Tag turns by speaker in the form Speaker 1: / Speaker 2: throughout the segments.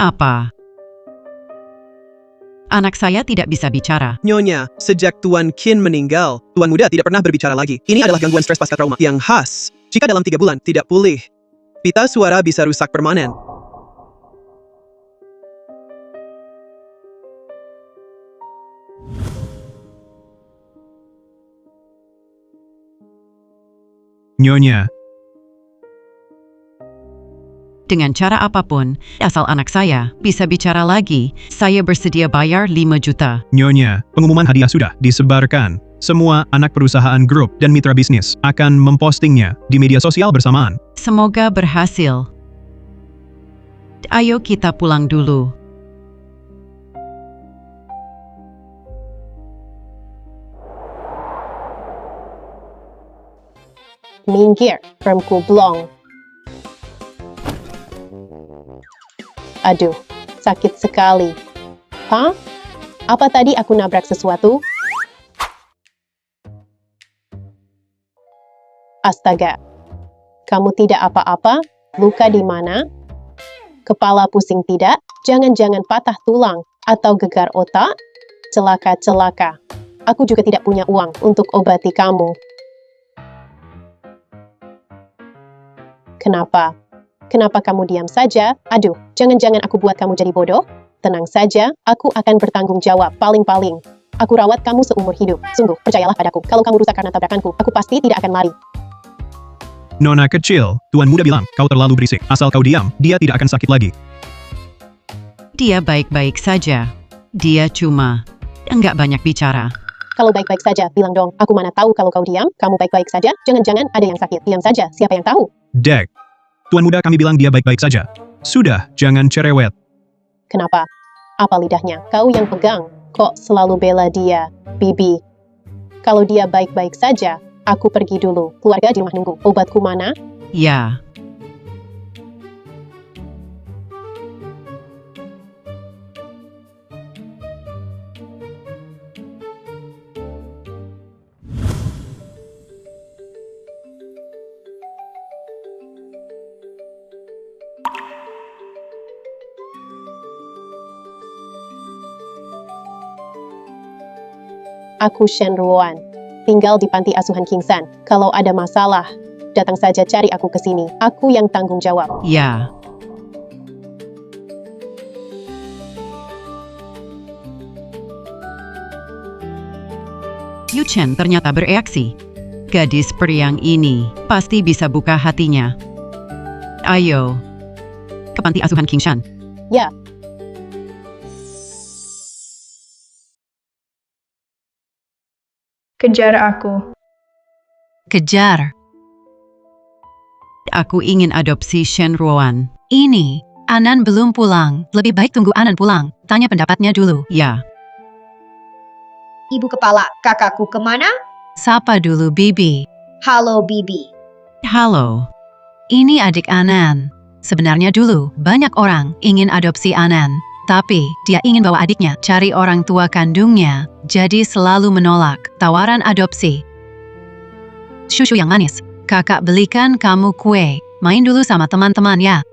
Speaker 1: Apa? Anak saya tidak bisa bicara.
Speaker 2: Nyonya, sejak Tuan Qin meninggal, Tuan Muda tidak pernah berbicara lagi. Ini adalah gangguan stres pasca trauma yang khas. Jika dalam 3 bulan tidak pulih, pita suara bisa rusak permanen.
Speaker 3: Nyonya,
Speaker 1: Dengan cara apapun, asal anak saya bisa bicara lagi, saya bersedia bayar 5 juta.
Speaker 3: Nyonya, pengumuman hadiah sudah disebarkan. Semua anak perusahaan grup dan mitra bisnis akan mempostingnya di media sosial bersamaan.
Speaker 1: Semoga berhasil. Ayo kita pulang dulu.
Speaker 4: Minggir, Remku Blong. Aduh, sakit sekali. Hah? Apa tadi aku nabrak sesuatu? Astaga. Kamu tidak apa-apa? Luka di mana? Kepala pusing tidak? Jangan-jangan patah tulang atau gegar otak? Celaka-celaka. Aku juga tidak punya uang untuk obati kamu. Kenapa? Kenapa kamu diam saja? Aduh, jangan-jangan aku buat kamu jadi bodoh? Tenang saja, aku akan bertanggung jawab paling-paling. Aku rawat kamu seumur hidup. Sungguh, percayalah padaku. Kalau kamu rusak karena tabrakanku, aku pasti tidak akan lari.
Speaker 3: Nona kecil, Tuan Muda bilang kau terlalu berisik. Asal kau diam, dia tidak akan sakit lagi.
Speaker 1: Dia baik-baik saja. Dia cuma enggak banyak bicara.
Speaker 4: Kalau baik-baik saja, bilang dong. Aku mana tahu kalau kau diam, kamu baik-baik saja. Jangan-jangan ada yang sakit. Diam saja, siapa yang tahu?
Speaker 3: Dek, Tuan Muda kami bilang dia baik-baik saja. Sudah, jangan cerewet.
Speaker 4: Kenapa? Apa lidahnya? Kau yang pegang. Kok selalu bela dia, Bibi? Kalau dia baik-baik saja, aku pergi dulu. Keluarga di rumah nunggu. Obatku mana?
Speaker 1: Ya,
Speaker 4: Aku Shen Ruoan. Tinggal di panti asuhan Kingsan. Kalau ada masalah, datang saja cari aku ke sini. Aku yang tanggung jawab.
Speaker 1: ya. Yu Chen ternyata bereaksi. Gadis periang ini pasti bisa buka hatinya. Ayo, ke panti asuhan Kingshan.
Speaker 4: Ya,
Speaker 5: Kejar aku.
Speaker 1: Kejar. Aku ingin adopsi Shen Ruoan.
Speaker 6: Ini, Anan belum pulang. Lebih baik tunggu Anan pulang. Tanya pendapatnya dulu.
Speaker 1: Ya,
Speaker 7: Ibu kepala, kakakku kemana?
Speaker 6: Sapa dulu Bibi.
Speaker 7: Halo, Bibi.
Speaker 1: halo.
Speaker 6: Ini adik Anan. Sebenarnya dulu, banyak orang ingin adopsi Anan. Tapi, dia ingin bawa adiknya cari orang tua kandungnya. Jadi selalu menolak tawaran adopsi. Susu yang manis. Kakak belikan kamu kue. Main dulu sama teman-teman ya.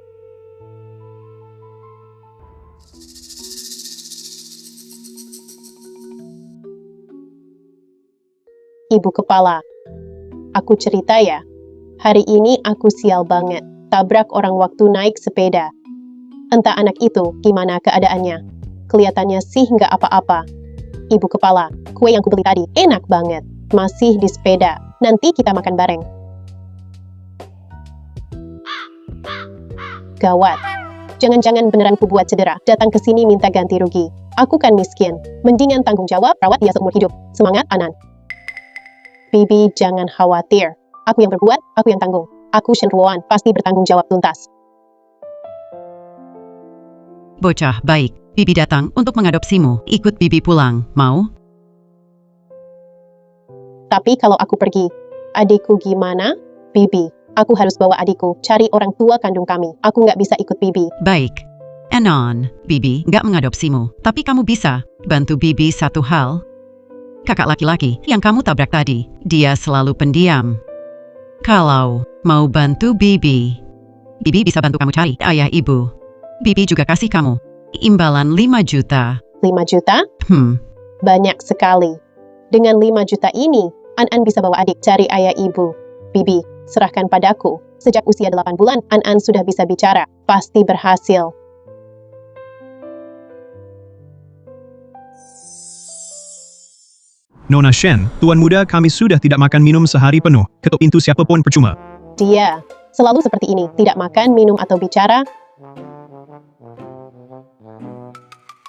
Speaker 4: Ibu kepala. Aku cerita ya. Hari ini aku sial banget. Tabrak orang waktu naik sepeda. Entah anak itu gimana keadaannya. Kelihatannya sih nggak apa-apa. Ibu kepala, kue yang kubeli tadi enak banget. Masih di sepeda. Nanti kita makan bareng. Gawat. Jangan-jangan beneran ku buat cedera. Datang ke sini minta ganti rugi. Aku kan miskin. Mendingan tanggung jawab rawat dia seumur hidup. Semangat, Anan. Bibi, jangan khawatir. Aku yang berbuat, aku yang tanggung. Aku Shen Ruoan, pasti bertanggung jawab tuntas.
Speaker 1: Bocah baik, Bibi datang untuk mengadopsimu. Ikut Bibi pulang, mau?
Speaker 4: Tapi kalau aku pergi, adikku gimana? Bibi, aku harus bawa adikku, cari orang tua kandung kami. Aku nggak bisa ikut Bibi.
Speaker 1: Baik. Anon, Bibi nggak mengadopsimu. Tapi kamu bisa bantu Bibi satu hal. Kakak laki-laki yang kamu tabrak tadi, dia selalu pendiam. Kalau mau bantu Bibi, Bibi bisa bantu kamu cari ayah ibu. Bibi juga kasih kamu imbalan 5 juta.
Speaker 4: 5 juta? Banyak sekali. Dengan 5 juta ini, An bisa bawa adik cari ayah ibu. Bibi, serahkan padaku. Sejak usia 8 bulan, An sudah bisa bicara. Pasti berhasil.
Speaker 3: Nona Shen, Tuan Muda kami sudah tidak makan minum sehari penuh. Ketuk pintu siapapun percuma.
Speaker 4: Dia selalu seperti ini, tidak makan, minum, atau bicara.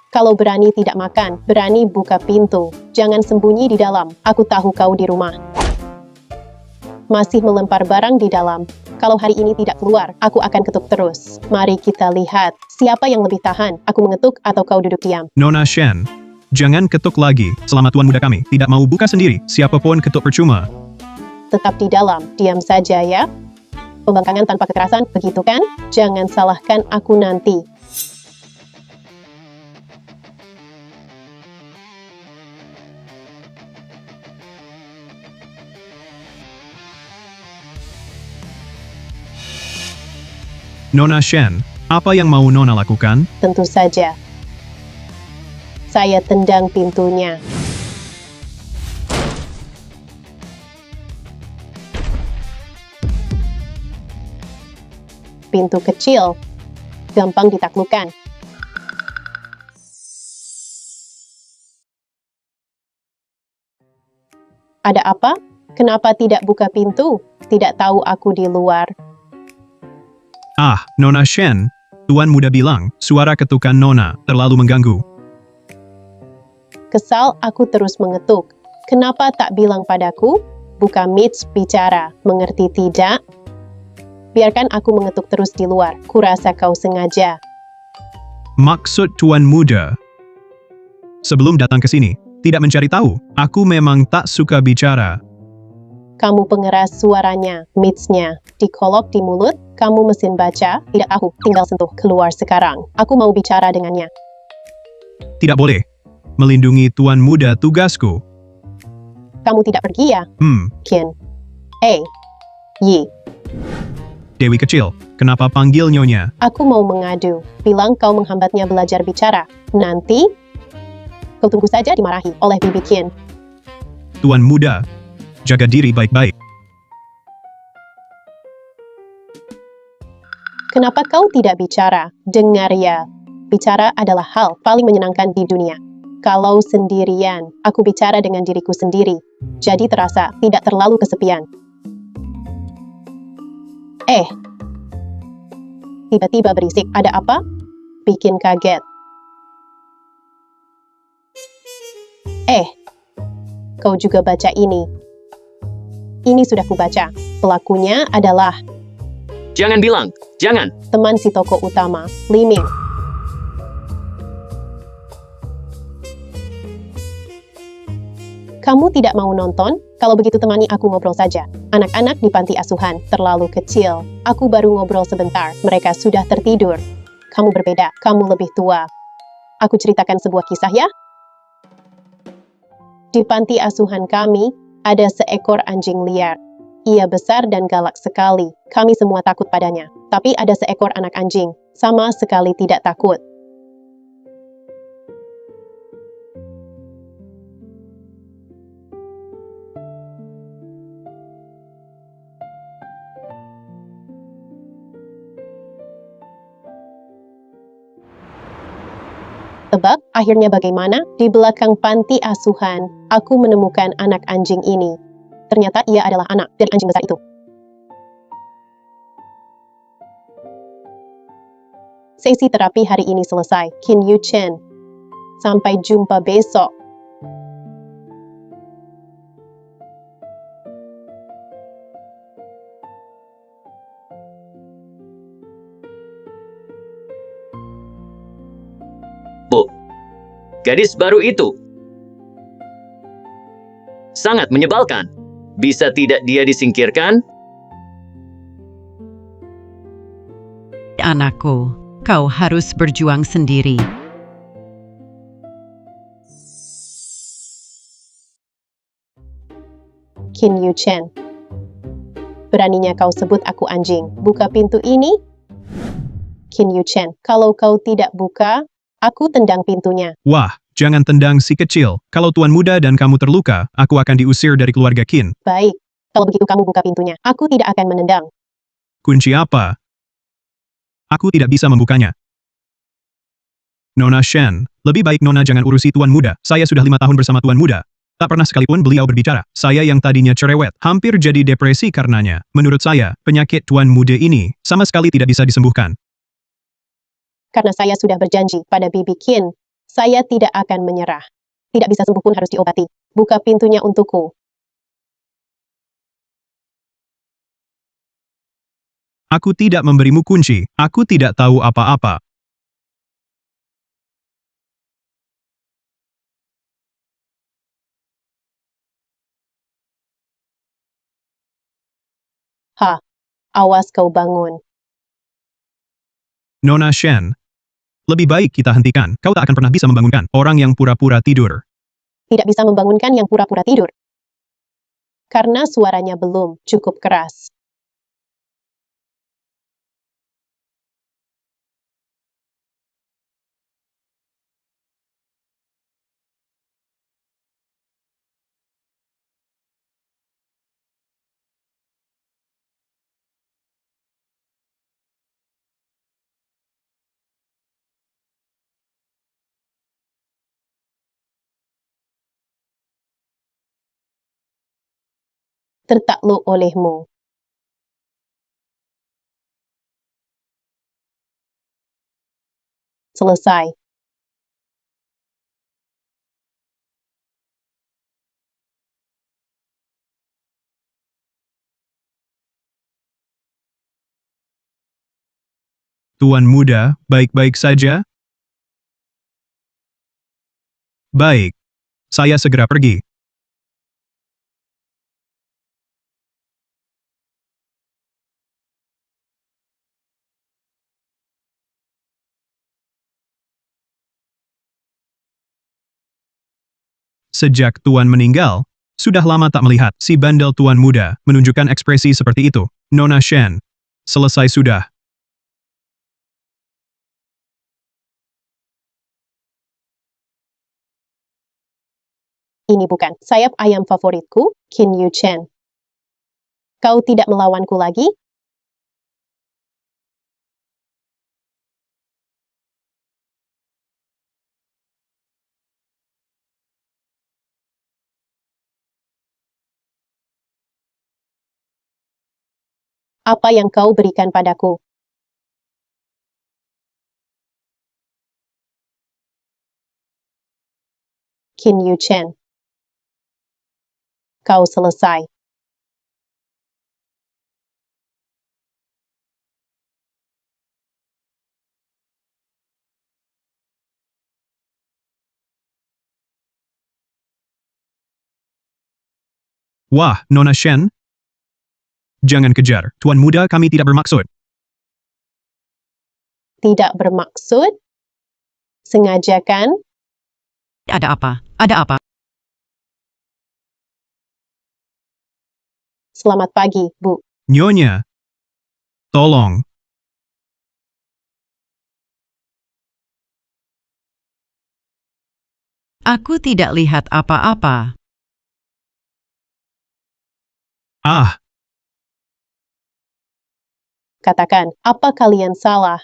Speaker 4: Kalau berani tidak makan, berani buka pintu. Jangan sembunyi di dalam. Aku tahu kau di rumah. Masih melempar barang di dalam. Kalau hari ini tidak keluar, aku akan ketuk terus. Mari kita lihat, siapa yang lebih tahan. Aku mengetuk atau kau duduk diam.
Speaker 3: Nona Shen, jangan ketuk lagi. Selama Tuan Muda kami tidak mau buka sendiri, siapapun ketuk percuma.
Speaker 4: Tetap di dalam, diam saja ya. Pembangkangan tanpa kekerasan, begitu kan? Jangan salahkan aku nanti.
Speaker 3: Nona Shen, apa yang mau Nona lakukan?
Speaker 4: Tentu saja. Saya tendang pintunya. Pintu kecil, gampang ditaklukkan. Ada apa? Kenapa tidak buka pintu? Tidak tahu aku di luar.
Speaker 3: Ah, Nona Shen, Tuan Muda bilang, suara ketukan Nona terlalu mengganggu.
Speaker 4: Kesal, aku terus mengetuk. Kenapa tak bilang padaku? Buka Mitch bicara, mengerti tidak? Biarkan aku mengetuk terus di luar, kurasa kau sengaja.
Speaker 3: Maksud Tuan Muda? Sebelum datang ke sini, tidak mencari tahu, aku memang tak suka bicara.
Speaker 4: Kamu pengeras suaranya, Mitch-nya. Dikolok di mulut, kamu mesin baca, tidak tahu, tinggal sentuh, keluar sekarang. Aku mau bicara dengannya.
Speaker 3: Tidak boleh. Melindungi Tuan Muda tugasku.
Speaker 4: Kamu tidak pergi ya, Kin? Yi.
Speaker 3: Dewi kecil, kenapa panggil Nyonya?
Speaker 4: Aku mau mengadu. Bilang kau menghambatnya belajar bicara. Nanti, kau tunggu saja dimarahi oleh Bibi Kin.
Speaker 3: Tuan Muda, jaga diri baik-baik.
Speaker 4: Kenapa kau tidak bicara? Dengar ya. Bicara adalah hal paling menyenangkan di dunia. Kalau sendirian, aku bicara dengan diriku sendiri. Jadi terasa tidak terlalu kesepian. Tiba-tiba berisik. Ada apa? Bikin kaget. Kau juga baca ini. Ini sudah kubaca. Pelakunya adalah
Speaker 5: Jangan bilang, jangan.
Speaker 4: teman si tokoh utama, Li Ming. Kamu tidak mau nonton? Kalau begitu temani aku ngobrol saja. Anak-anak di panti asuhan terlalu kecil. Aku baru ngobrol sebentar. Mereka sudah tertidur. Kamu berbeda. Kamu lebih tua. Aku ceritakan sebuah kisah ya. Di panti asuhan kami, ada seekor anjing liar. Ia besar dan galak sekali. Kami semua takut padanya. Tapi ada seekor anak anjing. Sama sekali tidak takut. Tebak, akhirnya bagaimana? Di belakang panti asuhan, aku menemukan anak anjing ini. Ternyata ia adalah anak dari anjing besar itu. Sesi terapi hari ini selesai. Qin Yu Chen. Sampai jumpa besok.
Speaker 5: Bu, gadis baru itu sangat menyebalkan. Bisa tidak dia disingkirkan?
Speaker 1: Anakku, kau harus berjuang sendiri.
Speaker 4: Qin Yu Chen. Beraninya kau sebut aku anjing. Buka pintu ini. Qin Yuchen, kalau kau tidak buka, aku tendang pintunya.
Speaker 3: Wah, jangan tendang si kecil. Kalau Tuan Muda dan kamu terluka, aku akan diusir dari keluarga Qin.
Speaker 4: Baik, kalau begitu kamu buka pintunya. Aku tidak akan menendang.
Speaker 3: Kunci apa? Aku tidak bisa membukanya. Nona Shen, lebih baik Nona jangan urusi Tuan Muda. Saya sudah 5 tahun bersama Tuan Muda. Tak pernah sekalipun beliau berbicara. Saya yang tadinya cerewet, hampir jadi depresi karenanya. Menurut saya, penyakit Tuan Muda ini sama sekali tidak bisa disembuhkan.
Speaker 4: Karena saya sudah berjanji pada Bibi Qin, saya tidak akan menyerah. Tidak bisa sembuh pun harus diobati. Buka pintunya untukku.
Speaker 3: Aku tidak memberimu kunci. Aku tidak tahu apa-apa.
Speaker 4: Awas kau bangun.
Speaker 3: Nona Shen, lebih baik kita hentikan. Kau tak akan pernah bisa membangunkan orang yang pura-pura tidur.
Speaker 4: Tidak bisa membangunkan yang pura-pura tidur. Karena suaranya belum cukup keras. Tertakluk olehmu. Selesai.
Speaker 3: Tuan Muda, baik-baik saja? Baik. Saya segera pergi. Sejak Tuan meninggal, sudah lama tak melihat si bandel Tuan Muda menunjukkan ekspresi seperti itu. Nona Shen, selesai sudah.
Speaker 4: Ini bukan sayap ayam favoritku, Qin Yuchen. Kau tidak melawanku lagi? Apa yang kau berikan padaku? Qin Yuchen. Kau selesai.
Speaker 3: Wah, Nona Shen? Jangan kejar, Tuan Muda kami tidak bermaksud.
Speaker 4: Tidak bermaksud? Sengaja kan?
Speaker 1: Ada apa? Ada apa?
Speaker 4: Selamat pagi, Bu.
Speaker 3: Nyonya. Tolong.
Speaker 1: Aku tidak lihat apa-apa.
Speaker 3: Ah,
Speaker 4: Katakan, apa kalian salah?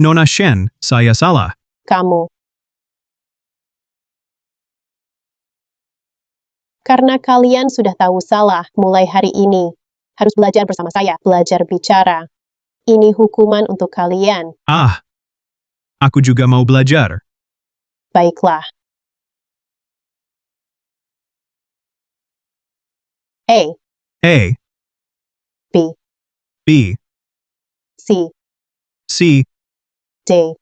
Speaker 3: Nona Shen, saya salah.
Speaker 4: Kamu. Karena kalian sudah tahu salah mulai hari ini. Harus belajar bersama saya, belajar bicara. Ini hukuman untuk kalian.
Speaker 3: Ah, aku juga mau belajar.
Speaker 4: Baiklah. A,
Speaker 3: A,
Speaker 4: B,
Speaker 3: B,
Speaker 4: C,
Speaker 3: C,
Speaker 4: D,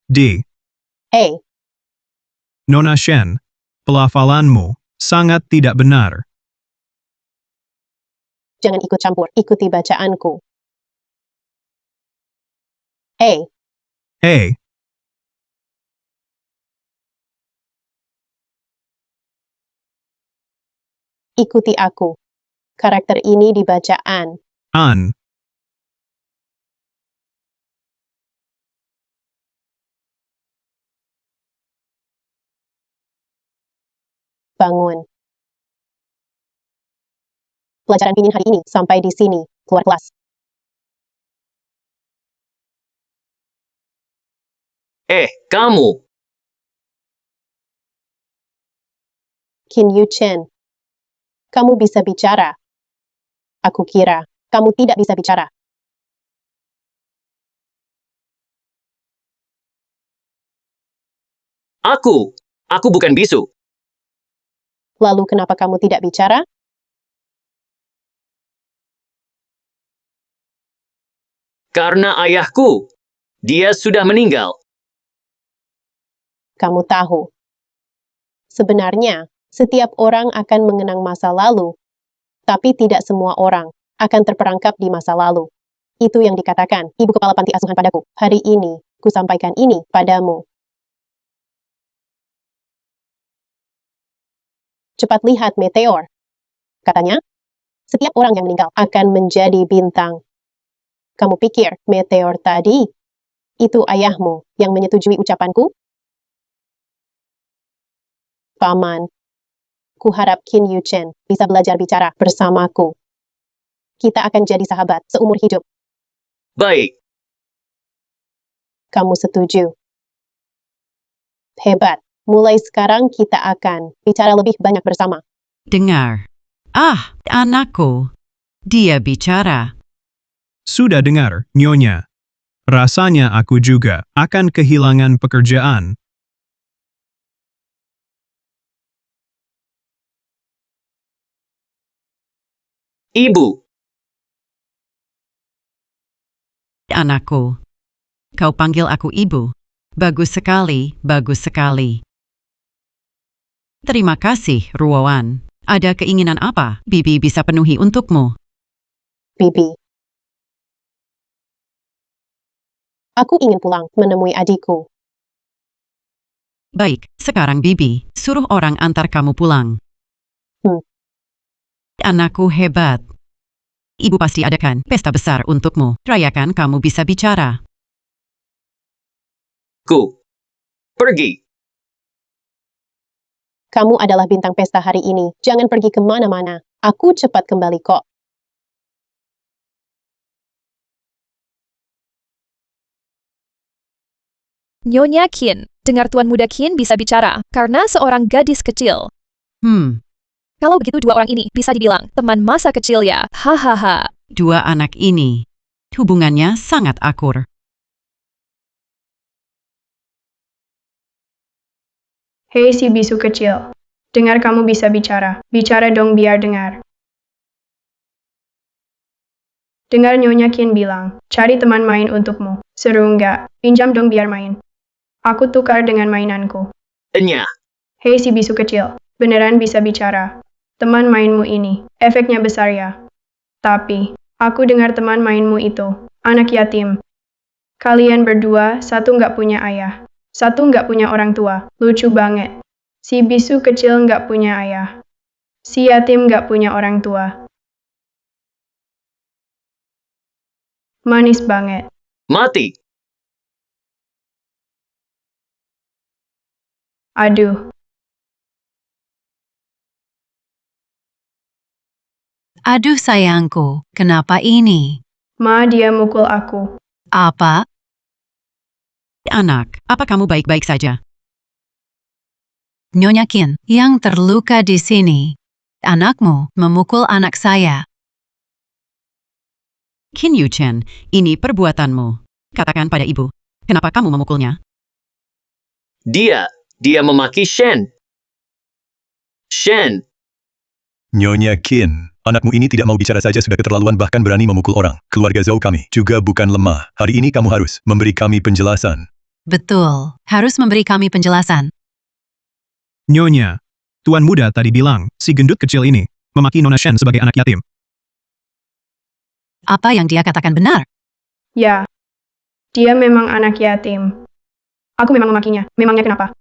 Speaker 3: D.
Speaker 4: A.
Speaker 3: Nona Shen, pelafalanmu sangat tidak benar.
Speaker 4: Jangan ikut campur, ikuti bacaanku. A,
Speaker 3: A,
Speaker 4: ikuti aku. Karakter ini di bacaan.
Speaker 3: An,
Speaker 4: bangun. Pelajaran pinyin hari ini sampai di sini. Keluar kelas.
Speaker 5: Kamu.
Speaker 4: Qin Yuchen, kamu bisa bicara. Aku kira kamu tidak bisa bicara.
Speaker 5: Aku bukan bisu.
Speaker 4: Lalu kenapa kamu tidak bicara?
Speaker 5: Karena ayahku. Dia sudah meninggal.
Speaker 4: Kamu tahu. Sebenarnya, setiap orang akan mengenang masa lalu, tapi tidak semua orang akan terperangkap di masa lalu. Itu yang dikatakan ibu kepala panti asuhan padaku. Hari ini, ku sampaikan ini padamu. Cepat lihat meteor. Katanya, setiap orang yang meninggal akan menjadi bintang. Kamu pikir meteor tadi itu ayahmu yang menyetujui ucapanku? Paman, ku harap Qin Yuchen bisa belajar bicara bersamaku. Kita akan jadi sahabat seumur hidup.
Speaker 5: Baik.
Speaker 4: Kamu setuju? Hebat. Mulai sekarang kita akan bicara lebih banyak bersama.
Speaker 1: Dengar. Anakku. Dia bicara.
Speaker 3: Sudah dengar, Nyonya. Rasanya aku juga akan kehilangan pekerjaan.
Speaker 5: Ibu.
Speaker 1: Anakku. Kau panggil aku ibu. Bagus sekali, bagus sekali. Terima kasih, Ruoan. Ada keinginan apa Bibi bisa penuhi untukmu?
Speaker 4: Bibi. Aku ingin pulang menemui adikku.
Speaker 1: Baik, sekarang Bibi, suruh orang antar kamu pulang. Anakku hebat. Ibu pasti adakan pesta besar untukmu. Rayakan kamu bisa bicara.
Speaker 5: Pergi.
Speaker 4: Kamu adalah bintang pesta hari ini. Jangan pergi kemana-mana. Aku cepat kembali kok.
Speaker 8: Nyonya Qin, dengar Tuan Muda Qin bisa bicara, karena seorang gadis kecil. Kalau begitu dua orang ini bisa dibilang teman masa kecil ya, hahaha.
Speaker 1: Dua anak ini, hubungannya sangat akur.
Speaker 9: Hei si bisu kecil, dengar kamu bisa bicara. Bicara dong biar dengar. Dengar Nyonya Qin bilang, cari teman main untukmu. Seru nggak? Pinjam dong biar main. Aku tukar dengan mainanku.
Speaker 5: Enya.
Speaker 9: Hei si bisu kecil, beneran bisa bicara. Teman mainmu ini, efeknya besar ya. Tapi, aku dengar teman mainmu itu, anak yatim. Kalian berdua, satu nggak punya ayah. Satu nggak punya orang tua. Lucu banget. Si bisu kecil nggak punya ayah. Si yatim nggak punya orang tua. Manis banget.
Speaker 5: Mati.
Speaker 9: Aduh.
Speaker 6: Aduh sayangku, kenapa ini?
Speaker 9: Ma, dia mukul aku.
Speaker 6: Apa?
Speaker 1: Anak, apa kamu baik-baik saja?
Speaker 6: Nyonya Qin, yang terluka di sini. Anakmu memukul anak saya.
Speaker 1: Qin Yuchen, ini perbuatanmu. Katakan pada ibu, kenapa kamu memukulnya?
Speaker 5: Dia memaki Shen. Shen.
Speaker 10: Nyonya Qin, anakmu ini tidak mau bicara saja sudah keterlaluan bahkan berani memukul orang. Keluarga Zhou kami juga bukan lemah. Hari ini kamu harus memberi kami penjelasan.
Speaker 6: Betul, harus memberi kami penjelasan.
Speaker 3: Nyonya, Tuan Muda tadi bilang, si gendut kecil ini, memaki Nona Shen sebagai anak yatim.
Speaker 6: Apa yang dia katakan benar?
Speaker 9: Ya. Dia memang anak yatim. Aku memang memakinya. Memangnya kenapa?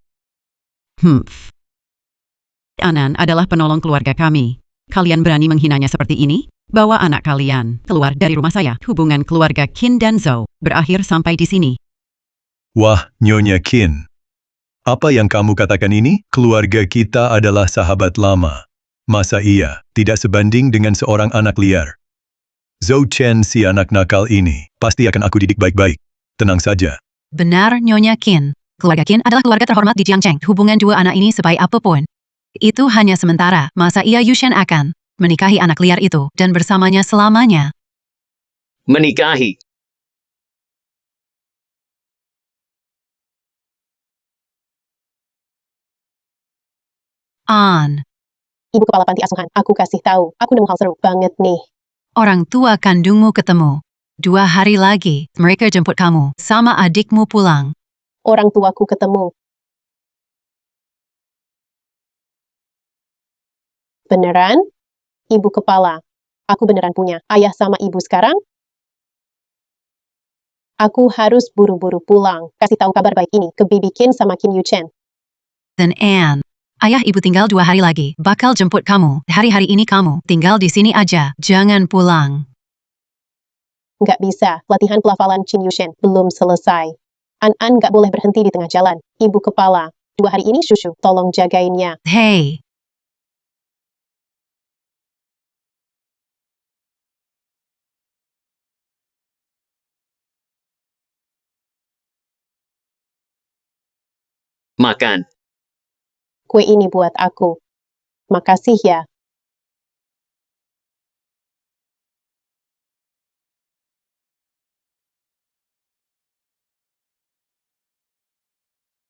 Speaker 1: Anan adalah penolong keluarga kami. Kalian berani menghinanya seperti ini? Bawa anak kalian keluar dari rumah saya. Hubungan keluarga Qin dan Zhou berakhir sampai di sini.
Speaker 10: Wah, Nyonya Qin. Apa yang kamu katakan ini? Keluarga kita adalah sahabat lama. Masa iya tidak sebanding dengan seorang anak liar? Zhou Chen si anak nakal ini, pasti akan aku didik baik-baik. Tenang saja.
Speaker 6: Benar, Nyonya Qin. Keluarga Qin adalah keluarga terhormat di Jiangcheng. Hubungan dua anak ini sebaik apapun. Itu hanya sementara. Masa iya Yushen akan menikahi anak liar itu dan bersamanya selamanya?
Speaker 5: Menikahi.
Speaker 6: An.
Speaker 4: Ibu kepala panti asuhan, aku kasih tahu. Aku nemu hal seru banget nih.
Speaker 6: Orang tua kandungmu ketemu. 2 hari lagi, mereka jemput kamu sama adikmu pulang.
Speaker 4: Orang tuaku ketemu. Beneran? Ibu kepala. Aku beneran punya ayah sama ibu sekarang? Aku harus buru-buru pulang. Kasih tahu kabar baik ini ke Bibi Qin sama Qin Yuchen.
Speaker 6: Dan Anne. Ayah ibu tinggal 2 hari lagi, bakal jemput kamu. Hari-hari ini kamu tinggal di sini aja, jangan pulang.
Speaker 4: Nggak bisa, latihan pelafalan Qin Yuchen belum selesai. An nggak boleh berhenti di tengah jalan. Ibu kepala, 2 hari ini Shushu, tolong jagainnya.
Speaker 6: Hei.
Speaker 5: Makan.
Speaker 4: Kue ini buat aku. Makasih ya.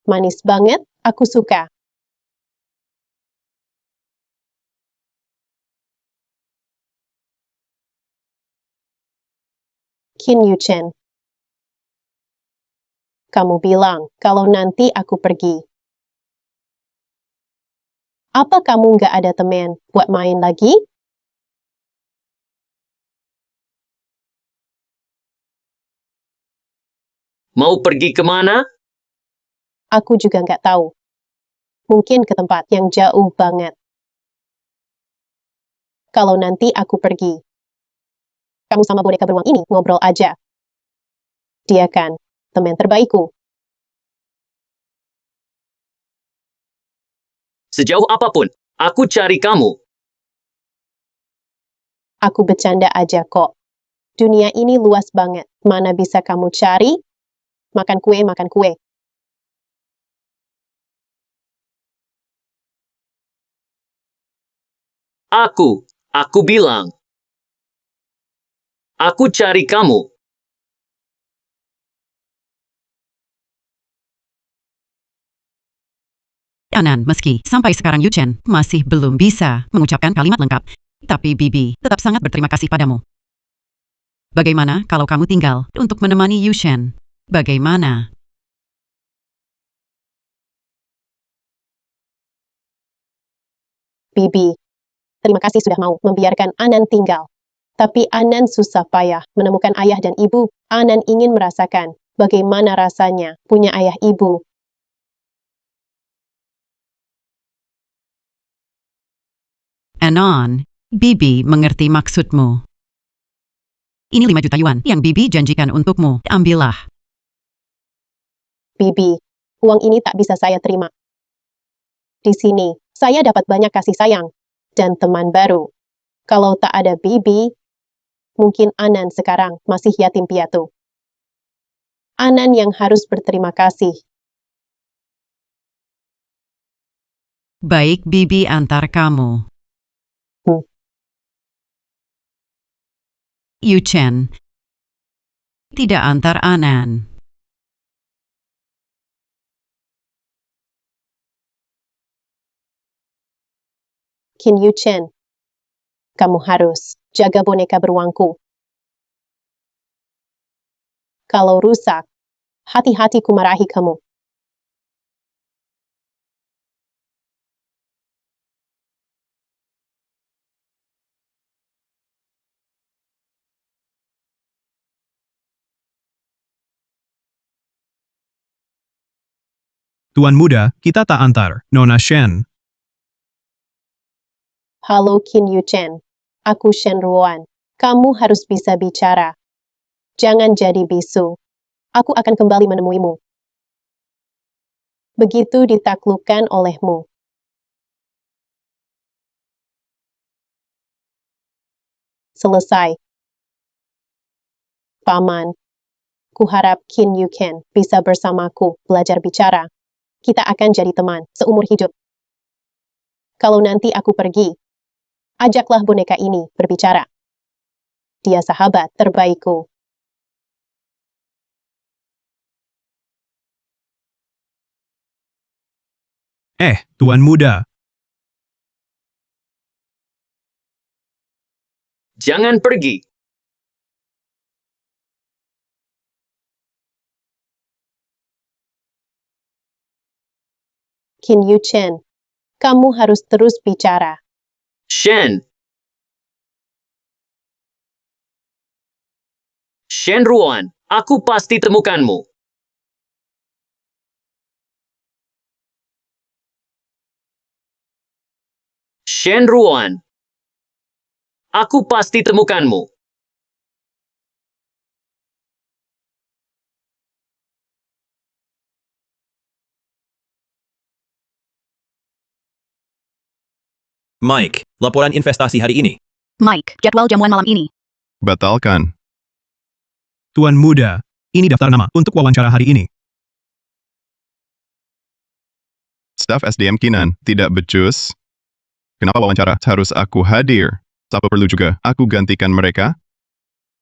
Speaker 4: Manis banget, aku suka. Qin Yuchen. Kamu bilang kalau nanti aku pergi. Apa kamu nggak ada teman buat main lagi?
Speaker 5: Mau pergi kemana?
Speaker 4: Aku juga nggak tahu. Mungkin ke tempat yang jauh banget. Kalau nanti aku pergi, kamu sama boneka beruang ini ngobrol aja. Dia kan teman terbaikku.
Speaker 5: Sejauh apapun, aku cari kamu.
Speaker 4: Aku bercanda aja kok. Dunia ini luas banget. Mana bisa kamu cari? Makan kue, makan kue.
Speaker 5: Aku bilang. Aku cari kamu.
Speaker 1: Anan, meski sampai sekarang Yuchen masih belum bisa mengucapkan kalimat lengkap, tapi Bibi tetap sangat berterima kasih padamu. Bagaimana kalau kamu tinggal untuk menemani Yuchen? Bagaimana?
Speaker 4: Bibi, terima kasih sudah mau membiarkan Anan tinggal. Tapi Anan susah payah menemukan ayah dan ibu. Anan ingin merasakan bagaimana rasanya punya ayah ibu.
Speaker 1: Anon, Bibi mengerti maksudmu. Ini 5 juta yuan yang Bibi janjikan untukmu. Ambillah.
Speaker 4: Bibi, uang ini tak bisa saya terima. Di sini, saya dapat banyak kasih sayang dan teman baru. Kalau tak ada Bibi, mungkin Anan sekarang masih yatim piatu. Anan yang harus berterima kasih.
Speaker 1: Baik, Bibi antar kamu. Yuchen. Tidak antar Anan.
Speaker 4: Qin Yuchen, kamu harus jaga boneka beruangku. Kalau rusak, hati-hati ku marahi kamu.
Speaker 3: Tuan muda, kita tak antar, Nona Shen.
Speaker 4: Halo Qin Yuchen, aku Shen Ruan. Kamu harus bisa bicara. Jangan jadi bisu. Aku akan kembali menemuimu. begitu ditaklukkan olehmu. Selesai. Paman, kuharap Qin Yuken bisa bersamaku belajar bicara. Kita akan jadi teman seumur hidup. Kalau nanti aku pergi, ajaklah boneka ini berbicara. Dia sahabat terbaikku.
Speaker 3: Tuan muda.
Speaker 5: Jangan pergi.
Speaker 4: Qin Yuchen, kamu harus terus bicara.
Speaker 5: Shen. Shen Ruan, aku pasti temukanmu. Shen Ruan, aku pasti temukanmu.
Speaker 11: Mike, laporan investasi hari ini.
Speaker 12: Mike, jadwal jamuan malam ini.
Speaker 3: Batalkan. Tuan muda, ini daftar nama untuk wawancara hari ini.
Speaker 13: Staf SDM Kinan, tidak becus. Kenapa wawancara harus aku hadir? Apa perlu juga aku gantikan mereka?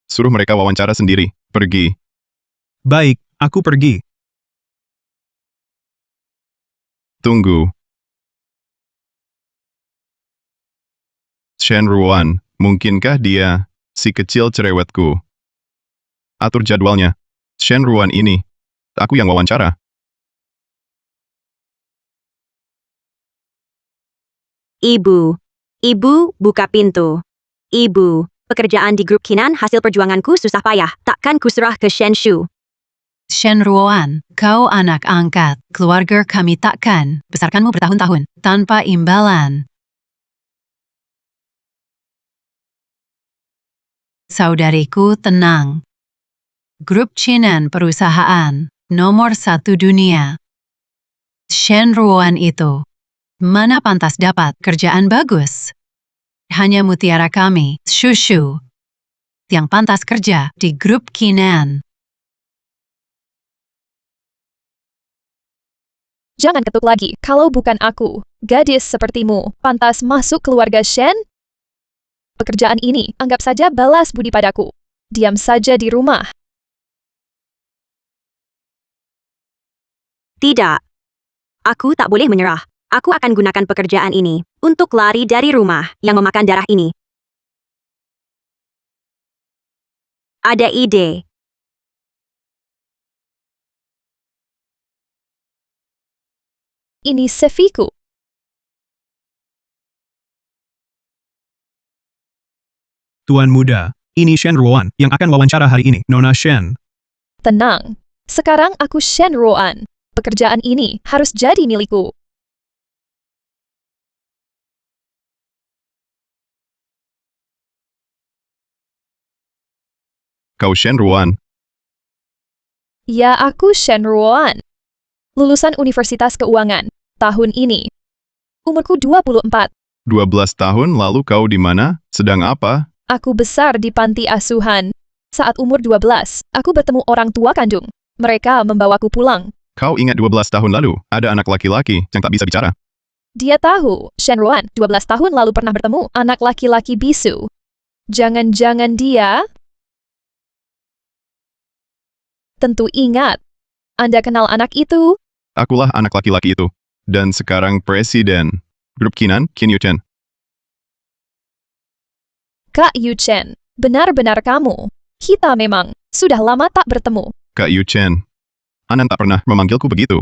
Speaker 13: Suruh mereka wawancara sendiri. Pergi.
Speaker 3: Baik, aku pergi.
Speaker 13: Tunggu. Shen Ruan, mungkinkah dia si kecil cerewetku? Atur jadwalnya. Shen Ruan ini. Aku yang wawancara.
Speaker 12: Ibu, buka pintu. Ibu, pekerjaan di grup Kinan hasil perjuanganku susah payah. Takkan kuserah ke Shen Shu.
Speaker 6: Shen Ruan, kau anak angkat. Keluarga kami takkan besarkanmu bertahun-tahun tanpa imbalan. Saudariku, tenang. Grup Kinan perusahaan nomor 1 dunia. Shen Ruan itu. Mana pantas dapat kerjaan bagus? Hanya mutiara kami, Shushu, yang pantas kerja di grup Kinan.
Speaker 8: Jangan ketuk lagi, kalau bukan aku, gadis sepertimu, pantas masuk keluarga Shen? Pekerjaan ini, anggap saja balas budi padaku. Diam saja di rumah.
Speaker 12: Tidak. Aku tak boleh menyerah. Aku akan gunakan pekerjaan ini untuk lari dari rumah yang memakan darah ini. Ada ide.
Speaker 8: Ini CV-ku.
Speaker 3: Tuan muda, ini Shen Ruan yang akan wawancara hari ini, Nona Shen.
Speaker 8: Tenang. Sekarang aku Shen Ruan. Pekerjaan ini harus jadi milikku.
Speaker 13: Kau Shen Ruan.
Speaker 8: Ya, aku Shen Ruan. Lulusan Universitas Keuangan, tahun ini. Umurku 24.
Speaker 13: 12 tahun lalu kau di mana? Sedang apa?
Speaker 8: Aku besar di panti asuhan. Saat umur 12, aku bertemu orang tua kandung. Mereka membawaku pulang.
Speaker 13: Kau ingat 12 tahun lalu, ada anak laki-laki yang tak bisa bicara.
Speaker 8: Dia tahu, Shen Ruan 12 tahun lalu pernah bertemu anak laki-laki bisu. Jangan-jangan dia... Tentu ingat. Anda kenal anak itu?
Speaker 13: Akulah anak laki-laki itu. Dan sekarang presiden. Grup Kinan, Qin Yuchen.
Speaker 8: Kak Yuchen, benar-benar kamu. Kita memang sudah lama tak bertemu.
Speaker 13: Kak Yuchen. Anan tak pernah memanggilku begitu.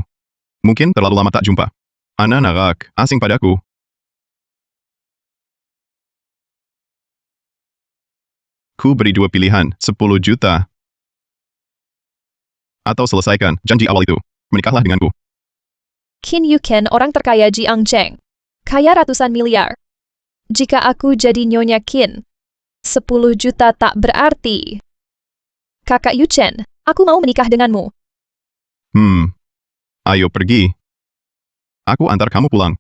Speaker 13: Mungkin terlalu lama tak jumpa. Anan agak asing padaku. Ku beri 2 pilihan, 10 juta. Atau selesaikan janji awal itu. Menikahlah denganku.
Speaker 8: Qin Yuken orang terkaya Jiangcheng. Kaya ratusan miliar. Jika aku jadi Nyonya Qin, 10 juta tak berarti. Kakak Yuchen, aku mau menikah denganmu.
Speaker 13: Ayo pergi. Aku antar kamu pulang.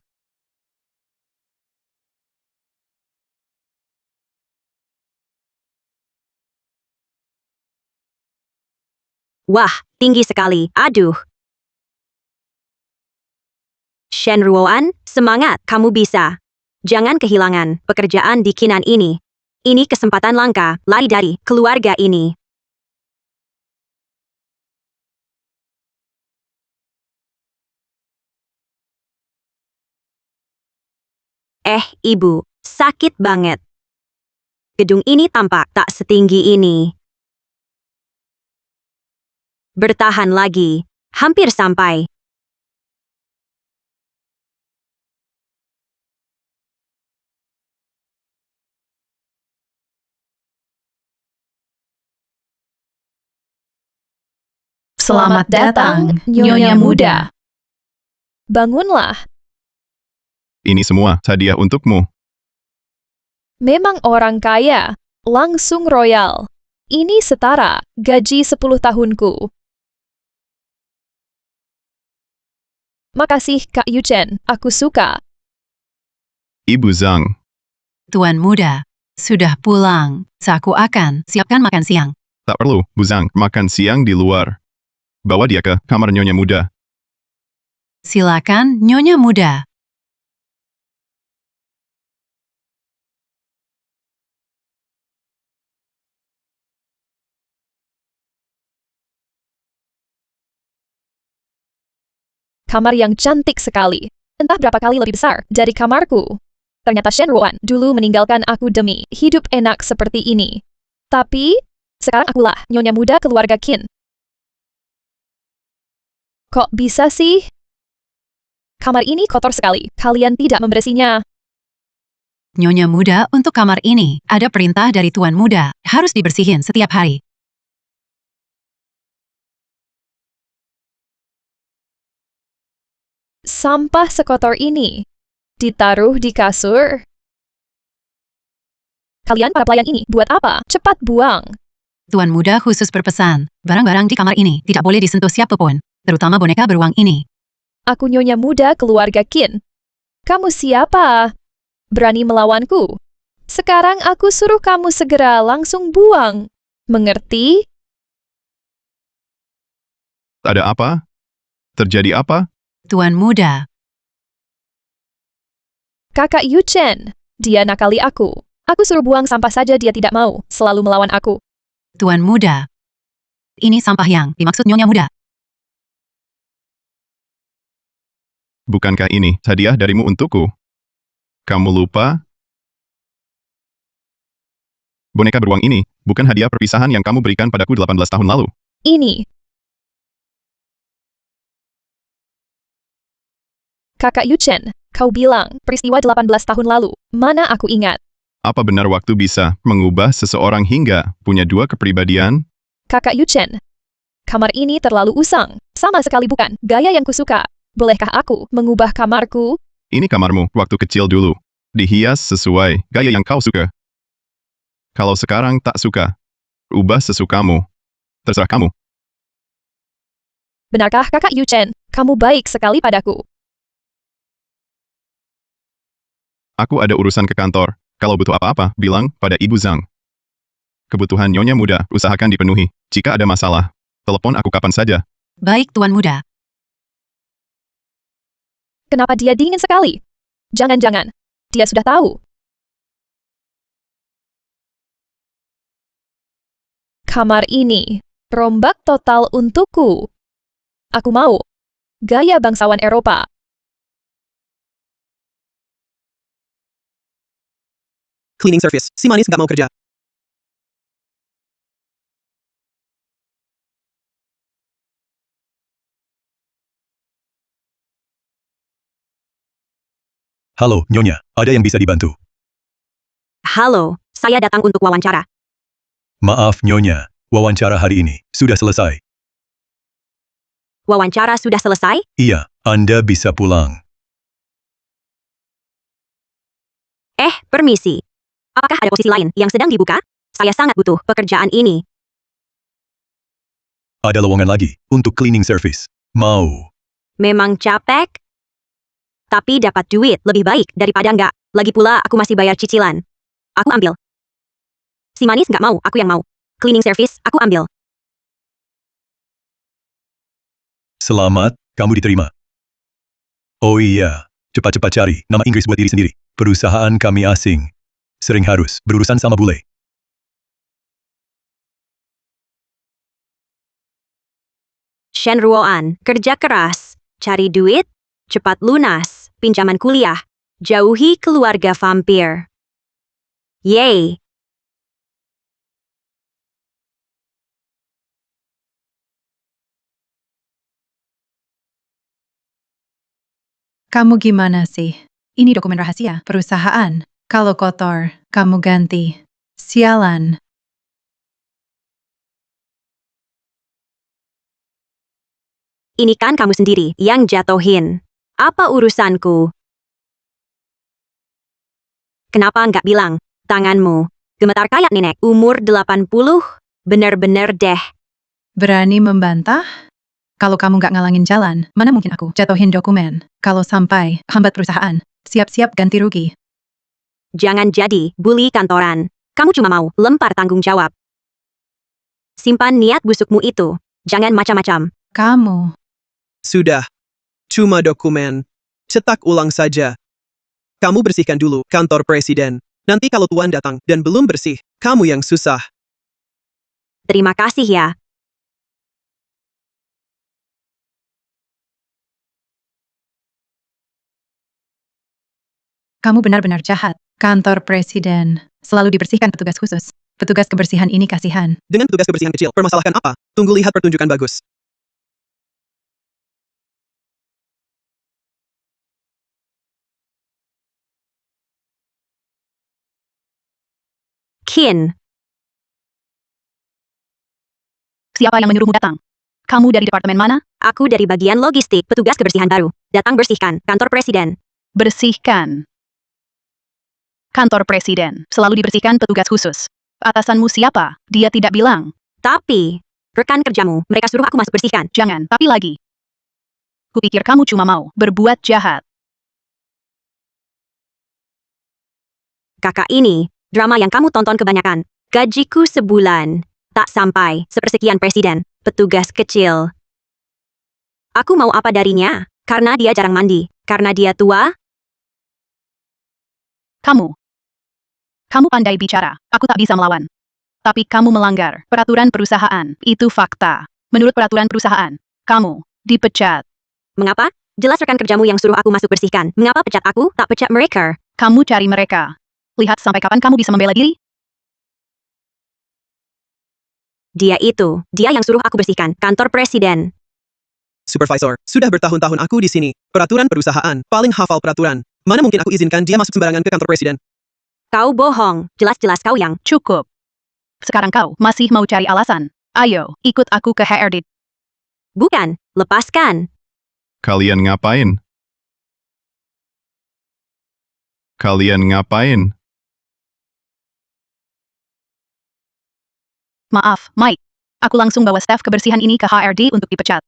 Speaker 12: Wah, tinggi sekali. Aduh. Shen Ruoan, semangat, kamu bisa. Jangan kehilangan pekerjaan di Kinan ini. Ini kesempatan langka, lari dari keluarga ini. Ibu, sakit banget. Gedung ini tampak tak setinggi ini. Bertahan lagi, hampir sampai.
Speaker 8: Selamat datang, Nyonya Muda. Bangunlah,
Speaker 13: Ini semua hadiah untukmu.
Speaker 8: memang orang kaya, langsung royal. Ini setara gaji 10 tahunku. Makasih Kak Yuchen, aku suka.
Speaker 13: Ibu Zhang,
Speaker 6: Tuan muda, sudah pulang. Aku akan siapkan makan siang.
Speaker 13: tak perlu, Bu Zhang, makan siang di luar. Bawa dia ke kamar Nyonya Muda.
Speaker 6: Silakan, Nyonya Muda.
Speaker 8: Kamar yang cantik sekali. Entah berapa kali lebih besar dari kamarku. Ternyata Shen Ruoan dulu meninggalkan aku demi hidup enak seperti ini. Tapi, sekarang akulah Nyonya Muda keluarga Qin. Kok bisa sih? Kamar ini kotor sekali. Kalian tidak memberesinya.
Speaker 6: Nyonya Muda, untuk kamar ini, ada perintah dari Tuan Muda. Harus dibersihin setiap hari.
Speaker 8: Sampah sekotor ini ditaruh di kasur. Kalian para pelayan ini buat apa? Cepat buang.
Speaker 6: Tuan Muda khusus berpesan, barang-barang di kamar ini tidak boleh disentuh siapapun, terutama boneka beruang ini.
Speaker 8: Aku Nyonya Muda keluarga Qin. Kamu siapa? Berani melawanku? Sekarang aku suruh kamu segera langsung buang. Mengerti?
Speaker 13: Ada apa? Terjadi apa?
Speaker 6: Tuan Muda,
Speaker 8: Kakak Yuchen, dia nakali aku. Aku suruh buang sampah saja dia tidak mau, selalu melawan aku.
Speaker 6: Tuan Muda. Ini sampah yang dimaksud Nyonya Muda.
Speaker 13: Bukankah ini hadiah darimu untukku? Kamu lupa? Boneka beruang ini bukan hadiah perpisahan yang kamu berikan padaku 18 tahun lalu.
Speaker 8: Ini. Kakak Yuchen, kau bilang peristiwa 18 tahun lalu. Mana aku ingat?
Speaker 13: Apa benar waktu bisa mengubah seseorang hingga punya dua kepribadian?
Speaker 8: Kakak Yuchen, kamar ini terlalu usang. Sama sekali bukan gaya yang kusuka. Bolehkah aku mengubah kamarku?
Speaker 13: Ini kamarmu waktu kecil dulu. Dihias sesuai gaya yang kau suka. Kalau sekarang tak suka, ubah sesukamu. Terserah kamu.
Speaker 8: Benarkah Kakak Yuchen, kamu baik sekali padaku?
Speaker 13: Aku ada urusan ke kantor. Kalau butuh apa-apa, bilang pada Ibu Zhang. Kebutuhan Nyonya Muda usahakan dipenuhi. Jika ada masalah, telepon aku kapan saja.
Speaker 6: Baik, Tuan Muda.
Speaker 8: Kenapa dia dingin sekali? Jangan-jangan, dia sudah tahu. Kamar ini, rombak total untukku. Aku mau. Gaya bangsawan Eropa.
Speaker 2: Cleaning service. Si manis nggak mau kerja.
Speaker 10: Halo, Nyonya. Ada yang bisa dibantu?
Speaker 12: Halo, saya datang untuk wawancara.
Speaker 10: Maaf, Nyonya. Wawancara hari ini sudah selesai.
Speaker 12: Wawancara sudah selesai?
Speaker 10: Iya, Anda bisa pulang.
Speaker 12: Permisi. Apakah ada posisi lain yang sedang dibuka? Saya sangat butuh pekerjaan ini.
Speaker 10: Ada lowongan lagi untuk cleaning service. Mau?
Speaker 12: Memang capek? Tapi dapat duit lebih baik daripada enggak. Lagi pula aku masih bayar cicilan. Aku ambil. Si manis nggak mau, aku yang mau. Cleaning service, aku ambil.
Speaker 10: Selamat, kamu diterima. Oh iya, cepat-cepat cari nama Inggris buat diri sendiri. Perusahaan kami asing. Sering harus berurusan sama bule.
Speaker 12: Shen Ruoan, kerja keras, cari duit, cepat lunas, pinjaman kuliah, jauhi keluarga vampir. Yeay!
Speaker 6: Kamu gimana sih? Ini dokumen rahasia perusahaan. Kalau kotor, kamu ganti. Sialan.
Speaker 12: Ini kan kamu sendiri yang jatohin. Apa urusanku? Kenapa nggak bilang? Tanganmu gemetar kayak nenek umur 80. Bener-bener deh.
Speaker 6: Berani membantah? Kalau kamu nggak ngalangin jalan, mana mungkin aku jatuhin dokumen? Kalau sampai hambat perusahaan, siap-siap ganti rugi.
Speaker 12: Jangan jadi bully kantoran. Kamu cuma mau lempar tanggung jawab. Simpan niat busukmu itu. Jangan macam-macam.
Speaker 6: Kamu.
Speaker 2: Sudah. Cuma dokumen. Cetak ulang saja. Kamu bersihkan dulu kantor presiden. Nanti kalau tuan datang dan belum bersih, kamu yang susah.
Speaker 12: Terima kasih ya.
Speaker 6: Kamu benar-benar jahat. Kantor presiden selalu dibersihkan petugas khusus. Petugas kebersihan ini kasihan.
Speaker 2: Dengan petugas kebersihan kecil, permasalahkan apa? Tunggu lihat pertunjukan bagus.
Speaker 12: Kin,
Speaker 8: Siapa yang menyuruhmu datang? Kamu dari departemen mana?
Speaker 12: aku dari bagian logistik petugas kebersihan baru. Datang bersihkan kantor presiden.
Speaker 8: Bersihkan. Kantor presiden selalu dibersihkan petugas khusus. Atasanmu siapa? Dia tidak bilang.
Speaker 12: Tapi, rekan kerjamu, mereka suruh aku masuk bersihkan.
Speaker 8: Jangan, tapi lagi. Kupikir kamu cuma mau berbuat jahat.
Speaker 12: Kakak ini, drama yang kamu tonton kebanyakan. Gajiku sebulan. Tak sampai sepersekian presiden. Petugas kecil. Aku mau apa darinya? Karena dia jarang mandi. Karena dia tua?
Speaker 8: Kamu pandai bicara. Aku tak bisa melawan. Tapi kamu melanggar peraturan perusahaan. Itu fakta. Menurut peraturan perusahaan, kamu dipecat.
Speaker 12: Mengapa? Jelas rekan kerjamu yang suruh aku masuk bersihkan. Mengapa pecat aku, tak pecat mereka?
Speaker 8: Kamu cari mereka. Lihat sampai kapan kamu bisa membela diri?
Speaker 12: Dia yang suruh aku bersihkan kantor presiden.
Speaker 2: Supervisor, sudah bertahun-tahun aku di sini. Peraturan perusahaan, paling hafal peraturan. Mana mungkin aku izinkan dia masuk sembarangan ke kantor presiden?
Speaker 12: Kau bohong. Jelas-jelas kau yang...
Speaker 8: Cukup. Sekarang kau masih mau cari alasan. Ayo, ikut aku ke HRD.
Speaker 12: Bukan, lepaskan.
Speaker 13: Kalian ngapain? Kalian ngapain?
Speaker 8: Maaf, Mike. Aku langsung bawa staf kebersihan ini ke HRD untuk dipecat.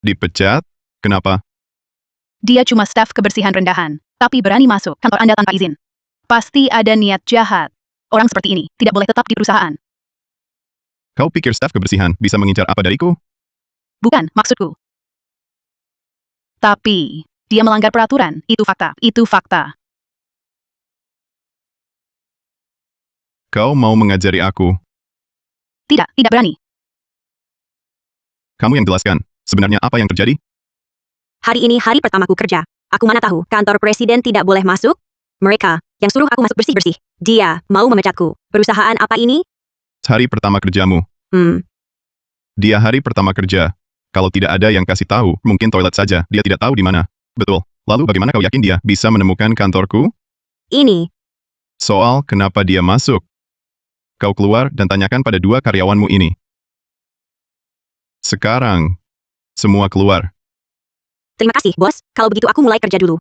Speaker 13: Dipecat? Kenapa?
Speaker 8: Dia cuma staf kebersihan rendahan, tapi berani masuk kantor Anda tanpa izin. Pasti ada niat jahat. Orang seperti ini tidak boleh tetap di perusahaan.
Speaker 13: Kau pikir staf kebersihan bisa mengincar apa dariku?
Speaker 8: Bukan, maksudku. Tapi, dia melanggar peraturan. Itu fakta. Itu fakta.
Speaker 13: Kau mau mengajari aku?
Speaker 8: Tidak berani.
Speaker 13: Kamu yang jelaskan. Sebenarnya apa yang terjadi?
Speaker 12: Hari ini hari pertamaku kerja. Aku mana tahu kantor presiden tidak boleh masuk? Mereka yang suruh aku masuk bersih-bersih. Dia mau memecatku. Perusahaan apa ini?
Speaker 13: Hari pertama kerjamu. Dia hari pertama kerja. Kalau tidak ada yang kasih tahu, mungkin toilet saja. Dia tidak tahu di mana. Betul. Lalu bagaimana kau yakin dia bisa menemukan kantorku?
Speaker 12: Ini.
Speaker 13: Soal kenapa dia masuk. Kau keluar dan tanyakan pada dua karyawanmu ini. Sekarang, semua keluar.
Speaker 12: Terima kasih, bos. Kalau begitu aku mulai kerja dulu.